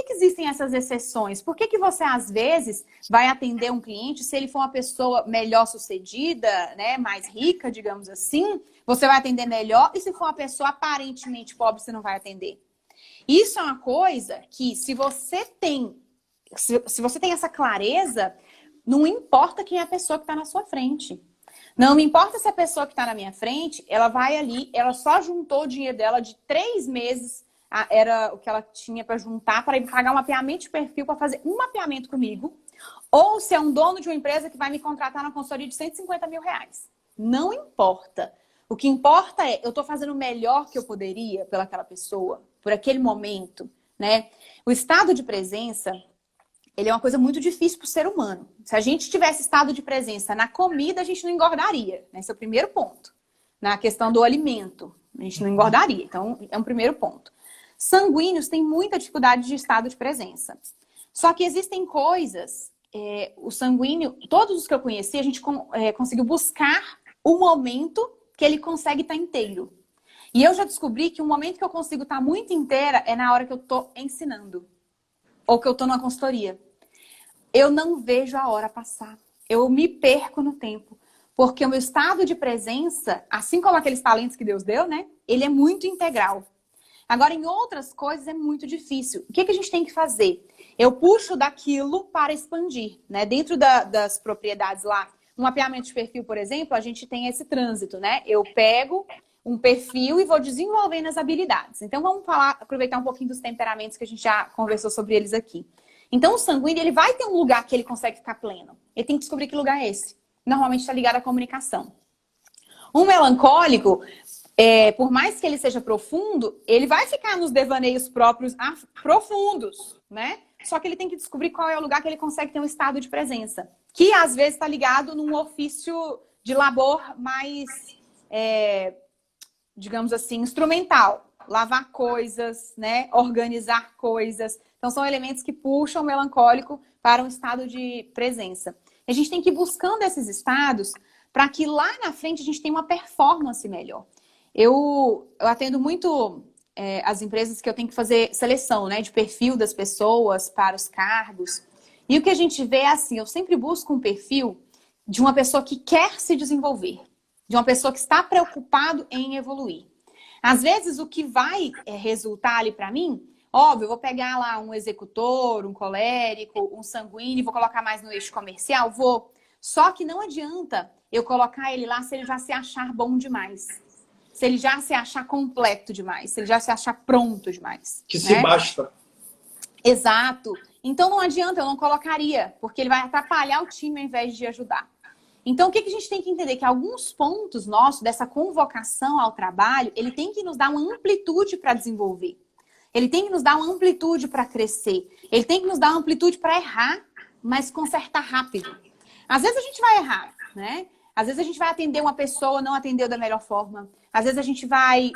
existem essas exceções? Por que você, às vezes, vai atender um cliente, se ele for uma pessoa melhor sucedida, né, mais rica, digamos assim, você vai atender melhor, e se for uma pessoa aparentemente pobre, você não vai atender? Isso é uma coisa que, se você tem essa clareza, não importa quem é a pessoa que está na sua frente. Não me importa se a pessoa que está na minha frente, ela vai ali, ela só juntou o dinheiro dela de 3 meses, era o que ela tinha para juntar, para ir pagar um mapeamento de perfil, para fazer um mapeamento comigo. Ou se é um dono de uma empresa que vai me contratar na consultoria de 150 mil reais. Não importa. O que importa é, eu estou fazendo o melhor que eu poderia pelaquela pessoa, por aquele momento, né? O estado de presença, ele é uma coisa muito difícil para o ser humano. Se a gente tivesse estado de presença na comida, a gente não engordaria. Esse é o primeiro ponto. Na questão do alimento, a gente não engordaria. Então, é um primeiro ponto. Sanguíneos têm muita dificuldade de estado de presença. Só que existem coisas, o sanguíneo, todos os que eu conheci, a gente conseguiu buscar o momento que ele consegue estar inteiro. E eu já descobri que o momento que eu consigo estar muito inteira é na hora que eu tô ensinando. Ou que eu tô numa consultoria. Eu não vejo a hora passar. Eu me perco no tempo. Porque o meu estado de presença, assim como aqueles talentos que Deus deu, né? Ele é muito integral. Agora, em outras coisas é muito difícil. O que a gente tem que fazer? Eu puxo daquilo para expandir, né? Dentro das propriedades lá, no mapeamento de perfil, por exemplo, a gente tem esse trânsito, né? Eu pego um perfil e vou desenvolvendo as habilidades. Então, vamos aproveitar um pouquinho dos temperamentos que a gente já conversou sobre eles aqui. Então, o sanguíneo, ele vai ter um lugar que ele consegue ficar pleno. Ele tem que descobrir que lugar é esse. Normalmente está ligado à comunicação. Um melancólico, por mais que ele seja profundo, ele vai ficar nos devaneios próprios profundos, né? Só que ele tem que descobrir qual é o lugar que ele consegue ter um estado de presença. Que, às vezes, está ligado num ofício de labor mais, digamos assim, instrumental. Lavar coisas, né? Organizar coisas. Então, são elementos que puxam o melancólico para um estado de presença. A gente tem que ir buscando esses estados para que lá na frente a gente tenha uma performance melhor. Eu atendo muito as empresas que eu tenho que fazer seleção, né, de perfil das pessoas para os cargos. E o que a gente vê é assim, eu sempre busco um perfil de uma pessoa que quer se desenvolver, de uma pessoa que está preocupado em evoluir. Às vezes, o que vai resultar ali para mim, óbvio, eu vou pegar lá um executor, um colérico, um sanguíneo, vou colocar mais no eixo comercial, vou. Só que não adianta eu colocar ele lá se ele já se achar bom demais. Se ele já se achar completo demais. Se ele já se achar pronto demais. Que se basta. Exato. Então não adianta, eu não colocaria, porque ele vai atrapalhar o time ao invés de ajudar. Então, o que a gente tem que entender? Que alguns pontos nossos, dessa convocação ao trabalho, ele tem que nos dar uma amplitude para desenvolver. Ele tem que nos dar uma amplitude para crescer. Ele tem que nos dar uma amplitude para errar, mas consertar rápido. Às vezes a gente vai errar, né? Às vezes a gente vai atender uma pessoa, não atendeu da melhor forma. Às vezes a gente vai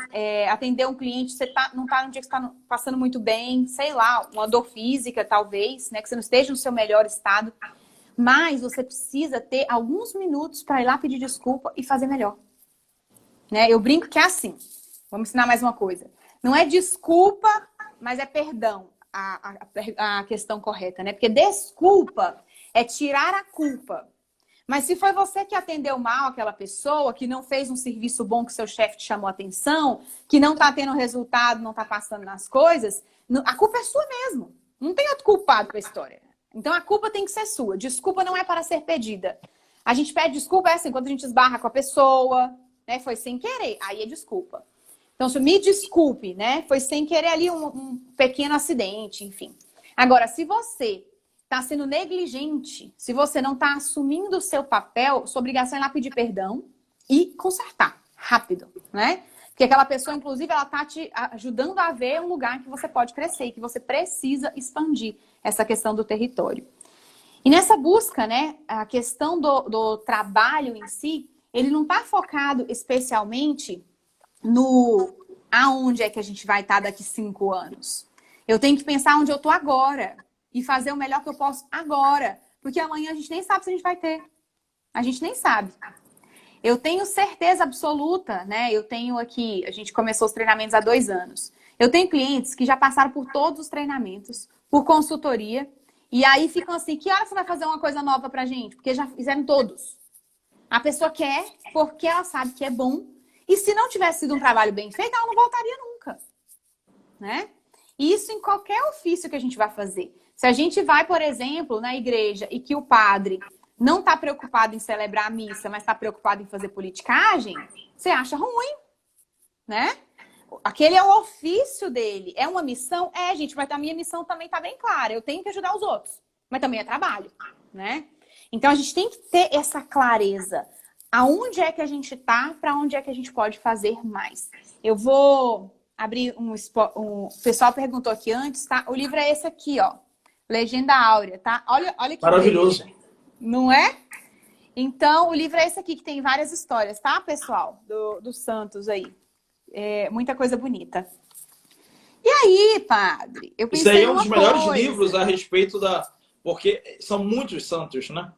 atender um cliente, você não está num dia que você está passando muito bem, sei lá, uma dor física, talvez, né? Que você não esteja no seu melhor estado. Mas você precisa ter alguns minutos para ir lá pedir desculpa e fazer melhor. Né? Eu brinco que é assim. Vamos ensinar mais uma coisa. Não é desculpa, mas é perdão a questão correta, né? Porque desculpa é tirar a culpa. Mas se foi você que atendeu mal aquela pessoa, que não fez um serviço bom que seu chefe te chamou a atenção, que não está tendo resultado, não está passando nas coisas, a culpa é sua mesmo. Não tem outro culpado para a história. Então a culpa tem que ser sua. Desculpa não é para ser pedida. A gente pede desculpa assim, quando a gente esbarra com a pessoa, né? Foi sem querer, aí é desculpa. Então, se me desculpe, né? Foi sem querer ali um pequeno acidente, enfim. Agora, se você está sendo negligente, se você não está assumindo o seu papel, sua obrigação é lá pedir perdão e consertar rápido, né? Porque aquela pessoa, inclusive, ela está te ajudando a ver um lugar que você pode crescer e que você precisa expandir essa questão do território. E nessa busca, né, a questão do trabalho em si, ele não está focado especialmente no aonde é que a gente vai estar daqui 5 anos. Eu tenho que pensar onde eu estou agora e fazer o melhor que eu posso agora. Porque amanhã a gente nem sabe se a gente vai ter. A gente nem sabe. Eu tenho certeza absoluta, né? Eu tenho aqui, a gente começou os treinamentos há 2 anos. Eu tenho clientes que já passaram por todos os treinamentos, por consultoria, e aí ficam assim, que hora você vai fazer uma coisa nova pra gente? Porque já fizeram todos. A pessoa quer porque ela sabe que é bom, e se não tivesse sido um trabalho bem feito, ela não voltaria nunca, né? E isso em qualquer ofício que a gente vai fazer. Se a gente vai, por exemplo, na igreja e que o padre não está preocupado em celebrar a missa, mas está preocupado em fazer politicagem, você acha ruim, né? Aquele é o ofício dele. É uma missão? É, gente, mas a minha missão também está bem clara. Eu tenho que ajudar os outros. Mas também é trabalho, né? Então, a gente tem que ter essa clareza. Aonde é que a gente está, para onde é que a gente pode fazer mais. Eu vou abrir o pessoal perguntou aqui antes, tá? O livro é esse aqui, ó. Legenda Áurea, tá? Olha que maravilhoso. beleza. Não é? Então, o livro é esse aqui, que tem várias histórias, tá, pessoal? Do Santos aí. Muita coisa bonita. E aí, padre? Eu pensei Isso aí é um dos melhores coisa. livros a respeito da... Porque são muitos santos, né?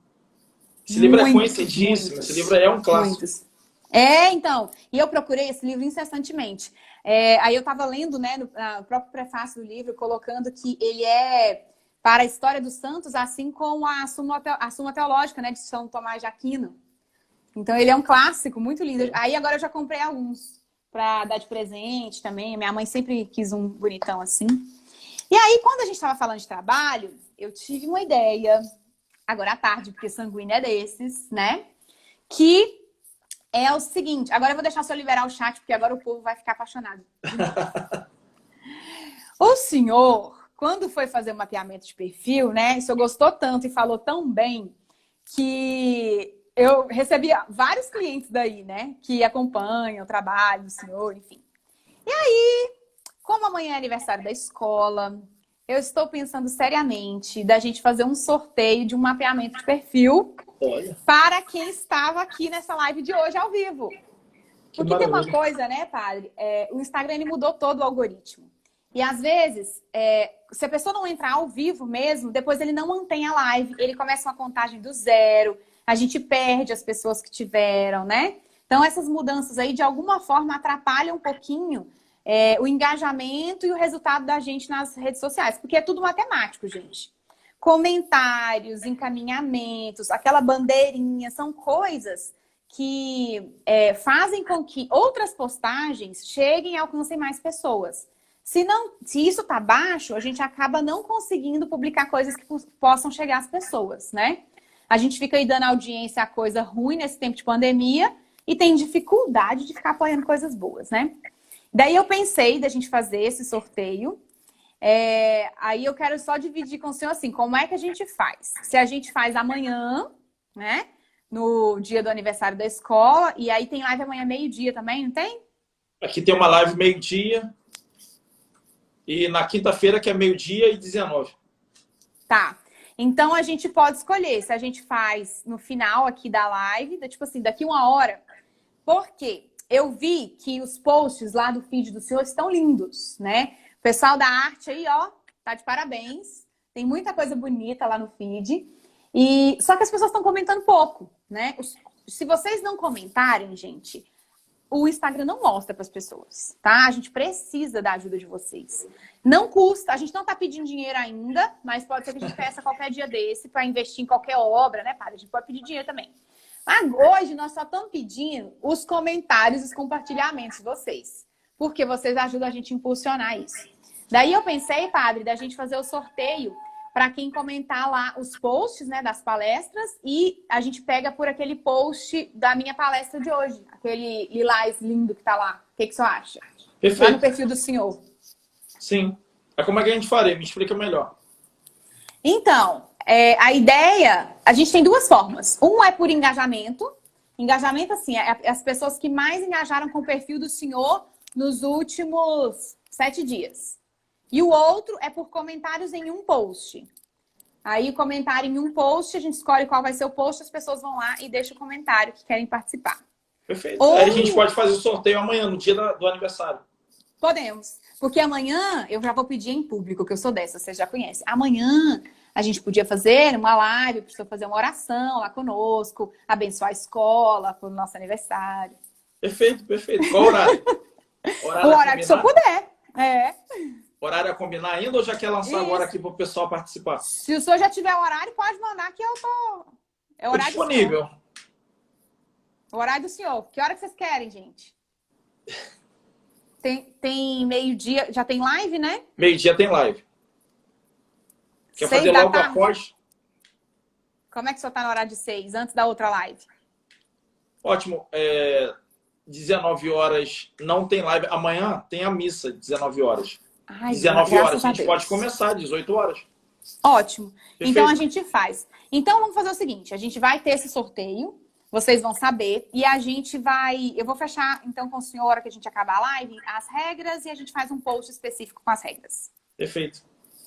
Esse livro é conhecidíssimo. Esse livro é um clássico. Muitos. Então, e eu procurei esse livro incessantemente. Aí eu estava lendo, né, no próprio prefácio do livro, colocando que ele é para a história dos santos, assim como a Súmula Teológica, né, de São Tomás de Aquino. Então, ele é um clássico muito lindo. Aí agora eu já comprei alguns para dar de presente também. Minha mãe sempre quis um bonitão assim. E aí, quando a gente estava falando de trabalho, eu tive uma ideia, agora à tarde, porque sanguíneo é desses, né? Que é o seguinte, agora eu vou deixar só liberar o chat, porque agora o povo vai ficar apaixonado. O senhor, quando foi fazer o mapeamento de perfil, né? O senhor gostou tanto e falou tão bem que eu recebi vários clientes daí, né? Que acompanham o trabalho do senhor, enfim. E aí, como amanhã é aniversário da escola, eu estou pensando seriamente da gente fazer um sorteio de um mapeamento de perfil para quem estava aqui nessa live de hoje ao vivo. Porque tem uma coisa, né, padre? O Instagram ele mudou todo o algoritmo. E às vezes, se a pessoa não entrar ao vivo mesmo, depois ele não mantém a live, ele começa uma contagem do zero, a gente perde as pessoas que tiveram, né? Então essas mudanças aí, de alguma forma, atrapalham um pouquinho o engajamento e o resultado da gente nas redes sociais, porque é tudo matemático, gente. Comentários, encaminhamentos, aquela bandeirinha, são coisas que fazem com que outras postagens cheguem e alcancem mais pessoas. Se isso está baixo, a gente acaba não conseguindo publicar coisas que possam chegar às pessoas, né? A gente fica aí dando audiência a coisa ruim nesse tempo de pandemia e tem dificuldade de ficar apoiando coisas boas, né? Daí eu pensei da gente fazer esse sorteio. Aí eu quero só dividir com o senhor assim, como é que a gente faz? Se a gente faz amanhã, né? No dia do aniversário da escola, e aí tem live amanhã meio-dia também, não tem? Aqui tem uma live meio-dia e na quinta-feira que é meio-dia e 19. Tá. Então a gente pode escolher se a gente faz no final aqui da live, tipo assim, daqui 1 hora. Por quê? Eu vi que os posts lá do feed do senhor estão lindos, né? O pessoal da arte aí, ó, tá de parabéns. Tem muita coisa bonita lá no feed. Só que as pessoas estão comentando pouco, né? Se vocês não comentarem, gente, o Instagram não mostra para as pessoas, tá? A gente precisa da ajuda de vocês. Não custa, a gente não tá pedindo dinheiro ainda, mas pode ser que a gente peça qualquer dia desse para investir em qualquer obra, né, padre? A gente pode pedir dinheiro também. Mas hoje nós só estamos pedindo os comentários e os compartilhamentos de vocês, porque vocês ajudam a gente a impulsionar isso. Daí eu pensei, padre, da gente fazer o sorteio para quem comentar lá os posts, né, das palestras, e a gente pega por aquele post da minha palestra de hoje, aquele lilás lindo que tá lá. O que você acha? Perfeito. Lá no perfil do senhor. Sim. Como é que a gente faria? Me explica melhor. Então, a ideia, a gente tem duas formas. Um é por engajamento. Engajamento, assim, as pessoas que mais engajaram com o perfil do senhor nos últimos 7 dias. E o outro é por comentários em um post. Aí, o comentário em um post, a gente escolhe qual vai ser o post, as pessoas vão lá e deixam o comentário que querem participar. Perfeito. Aí a gente pode fazer o sorteio amanhã, no dia do aniversário. Podemos. Porque amanhã, eu já vou pedir em público, que eu sou dessa, vocês já conhecem. Amanhã, a gente podia fazer uma live, precisa fazer uma oração lá conosco, abençoar a escola pro nosso aniversário. Perfeito, perfeito. Qual horário? O horário que o senhor puder. Horário a combinar ainda ou já quer lançar agora aqui para o pessoal participar? Se o senhor já tiver horário, pode mandar que eu tô... É o horário disponível. O horário do senhor. Que hora que vocês querem, gente? Tem meio-dia, já tem live, né? Meio-dia tem live. Quer fazer logo após? Como é que o senhor tá no horário de 6, antes da outra live? Ótimo. 19 horas não tem live. Amanhã tem a missa, 19 horas. Ai, 19 horas. A gente pode começar, 18 horas. Ótimo. Perfeito. Então a gente faz. Então vamos fazer o seguinte, a gente vai ter esse sorteio, vocês vão saber, e a gente vai... Eu vou fechar, então, com o senhor, a hora que a gente acabar a live, as regras, e a gente faz um post específico com as regras. Perfeito.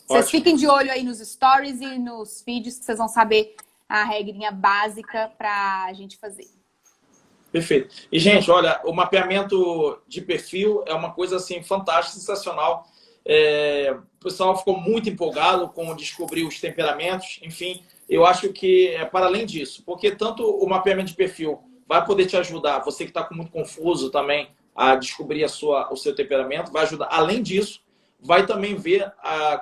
Vocês fiquem de olho aí nos stories e nos feeds, que vocês vão saber a regrinha básica pra gente fazer. Perfeito. E, gente, olha, o mapeamento de perfil é uma coisa, assim, fantástica, sensacional. O pessoal ficou muito empolgado com descobrir os temperamentos. Enfim, eu acho que é para além disso. Porque tanto o mapeamento de perfil vai poder te ajudar, você que está com muito confuso também, a descobrir o seu temperamento, vai ajudar. Além disso, vai também ver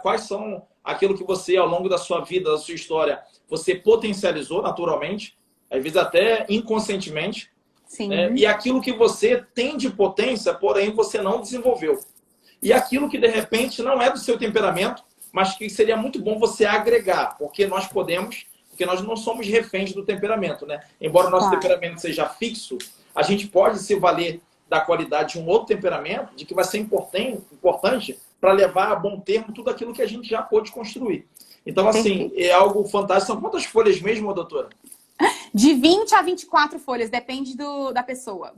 quais são aquilo que você, ao longo da sua vida, da sua história, você potencializou naturalmente, às vezes até inconscientemente, Sim. né? E aquilo que você tem de potência, porém você não desenvolveu. E aquilo que, de repente, não é do seu temperamento, mas que seria muito bom você agregar, porque nós não somos reféns do temperamento, né? Embora o nosso temperamento seja fixo, a gente pode se valer da qualidade de um outro temperamento, de que vai ser importante para levar a bom termo tudo aquilo que a gente já pôde construir. Então, assim, é algo fantástico. São quantas folhas mesmo, doutora? De 20 a 24 folhas, depende da pessoa.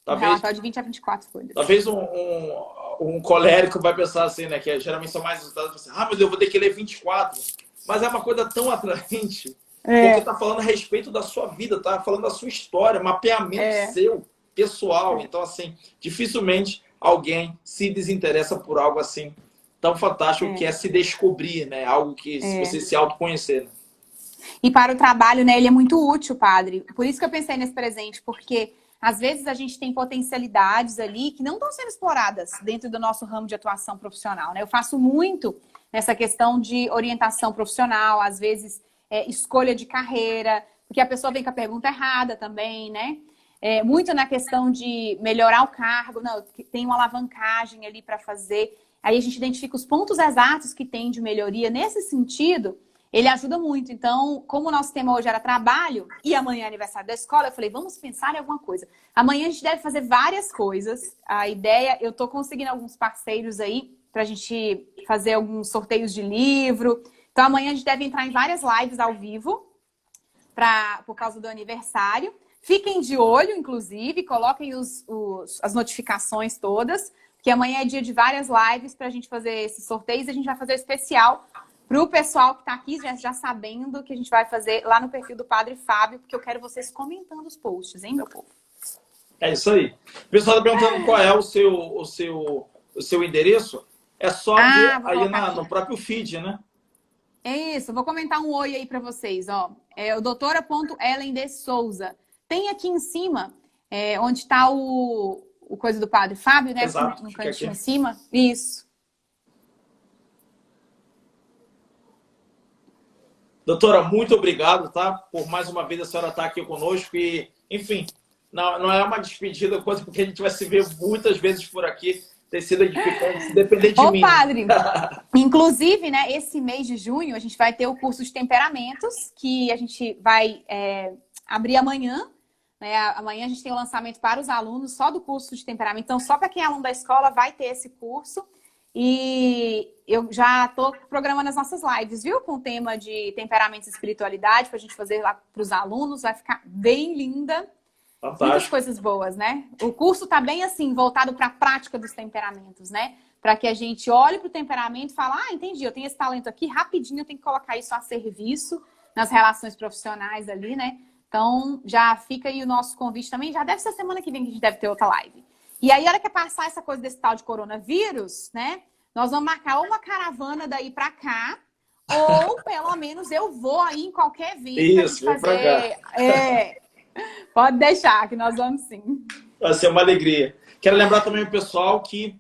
Talvez, um relatório de 20 a 24 folhas. Talvez um colérico vai pensar assim, né? Que geralmente são mais resultados. Assim, mas eu vou ter que ler 24. Mas é uma coisa tão atraente. Porque está falando a respeito da sua vida, está falando da sua história, mapeamento seu, pessoal. Então, assim, dificilmente alguém se desinteressa por algo assim tão fantástico que é se descobrir, né? Algo que você se autoconhecer. Né? E para o trabalho, né, ele é muito útil, padre. Por isso que eu pensei nesse presente, porque às vezes a gente tem potencialidades ali que não estão sendo exploradas dentro do nosso ramo de atuação profissional, né? Eu faço muito nessa questão de orientação profissional, às vezes escolha de carreira, porque a pessoa vem com a pergunta errada também, né? Muito na questão de melhorar o cargo, não, tem uma alavancagem ali para fazer. Aí a gente identifica os pontos exatos que tem de melhoria nesse sentido. Ele ajuda muito. Então, como o nosso tema hoje era trabalho e amanhã é aniversário da escola, eu falei, vamos pensar em alguma coisa. Amanhã a gente deve fazer várias coisas. A ideia, eu estou conseguindo alguns parceiros aí para a gente fazer alguns sorteios de livro. Então, amanhã a gente deve entrar em várias lives ao vivo por causa do aniversário. Fiquem de olho, inclusive, coloquem as notificações todas, porque amanhã é dia de várias lives para a gente fazer esses sorteios. A gente vai fazer o especial para o pessoal que está aqui já sabendo que a gente vai fazer lá no perfil do Padre Fábio, porque eu quero vocês comentando os posts, hein, meu povo? É isso aí. O pessoal está perguntando qual é o seu endereço. É só ver aí no próprio feed, né? É isso. Vou comentar um oi aí para vocês. Ó. É o doutora.ellen de Souza. Tem aqui em cima, onde está o coisa do Padre Fábio, né? Exato, no cantinho em cima. Isso. Doutora, muito obrigado, tá? Por mais uma vez a senhora estar aqui conosco e, enfim, não é uma despedida, coisa porque a gente vai se ver muitas vezes por aqui, ter sido edificante, se depender de mim. Ô, padre, inclusive, né, esse mês de junho a gente vai ter o curso de temperamentos, que a gente vai abrir amanhã. Né? Amanhã a gente tem o lançamento para os alunos só do curso de temperamento. Então, só para quem é aluno da escola vai ter esse curso. E eu já estou programando as nossas lives, viu? Com o tema de temperamentos e espiritualidade, para a gente fazer lá para os alunos. Vai ficar bem linda. Fantástico. Muitas coisas boas, né? O curso está bem assim, voltado para a prática dos temperamentos, né? Para que a gente olhe para o temperamento e fale, entendi, eu tenho esse talento aqui, rapidinho eu tenho que colocar isso a serviço nas relações profissionais ali, né? Então, já fica aí o nosso convite também. Já deve ser semana que vem que a gente deve ter outra live. E aí, a hora que passar essa coisa desse tal de coronavírus, né? Nós vamos marcar ou uma caravana daí para cá, ou pelo menos eu vou aí em qualquer evento. Isso, pra gente fazer. Pode deixar, que nós vamos sim. Vai ser uma alegria. Quero lembrar também o pessoal que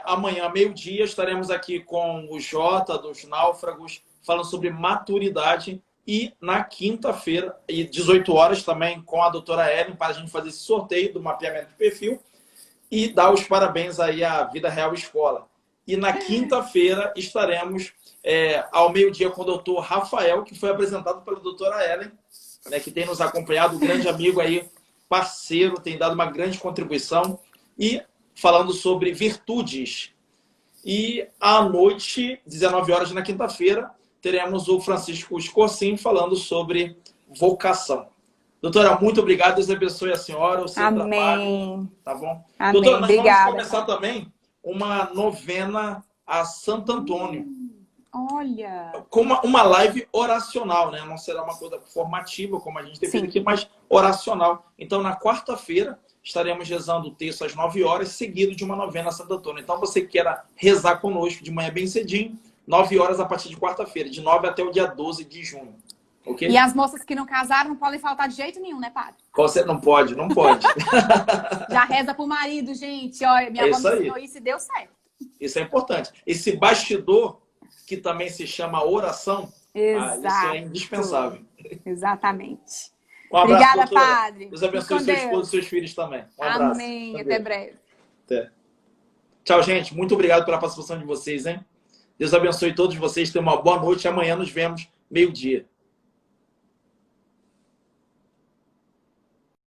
amanhã, meio-dia, estaremos aqui com o Jota, dos Náufragos, falando sobre maturidade. E na quinta-feira, e 18 horas também, com a doutora Ellen, para a gente fazer esse sorteio do mapeamento de perfil e dar os parabéns aí à Vida Real Escola. E na quinta-feira estaremos ao meio-dia com o doutor Rafael, que foi apresentado pela doutora Ellen, né, que tem nos acompanhado, um grande amigo aí, parceiro, tem dado uma grande contribuição, e falando sobre virtudes. E à noite, 19 horas na quinta-feira, teremos o Francisco Escorcim falando sobre vocação. Doutora, muito obrigado. Deus abençoe a senhora, o seu trabalho. Tá bom? Amém. Doutora, nós Obrigada. vamos começar também uma novena a Santo Antônio. Olha! Com uma live oracional, né? Não será uma coisa formativa, como a gente tem feito aqui, mas oracional. Então, na quarta-feira, estaremos rezando o texto às 9 horas, seguido de uma novena a Santo Antônio. Então, você que queira rezar conosco de manhã bem cedinho, 9 horas a partir de quarta-feira, de 9 até o dia 12 de junho. Ok? E as moças que não casaram não podem faltar de jeito nenhum, né, padre? Você não pode, não pode. Já reza pro marido, gente. Olha, minha avó me ensinou isso e deu certo. Isso é importante. Esse bastidor, que também se chama oração, isso é indispensável. Exatamente. Um abraço, obrigada, doutora. Padre. Deus abençoe seu esposo e seus filhos também. Um abraço. Amém. Até breve. Até. Tchau, gente. Muito obrigado pela participação de vocês, hein? Deus abençoe todos vocês. Tenham uma boa noite. Amanhã nos vemos, meio-dia.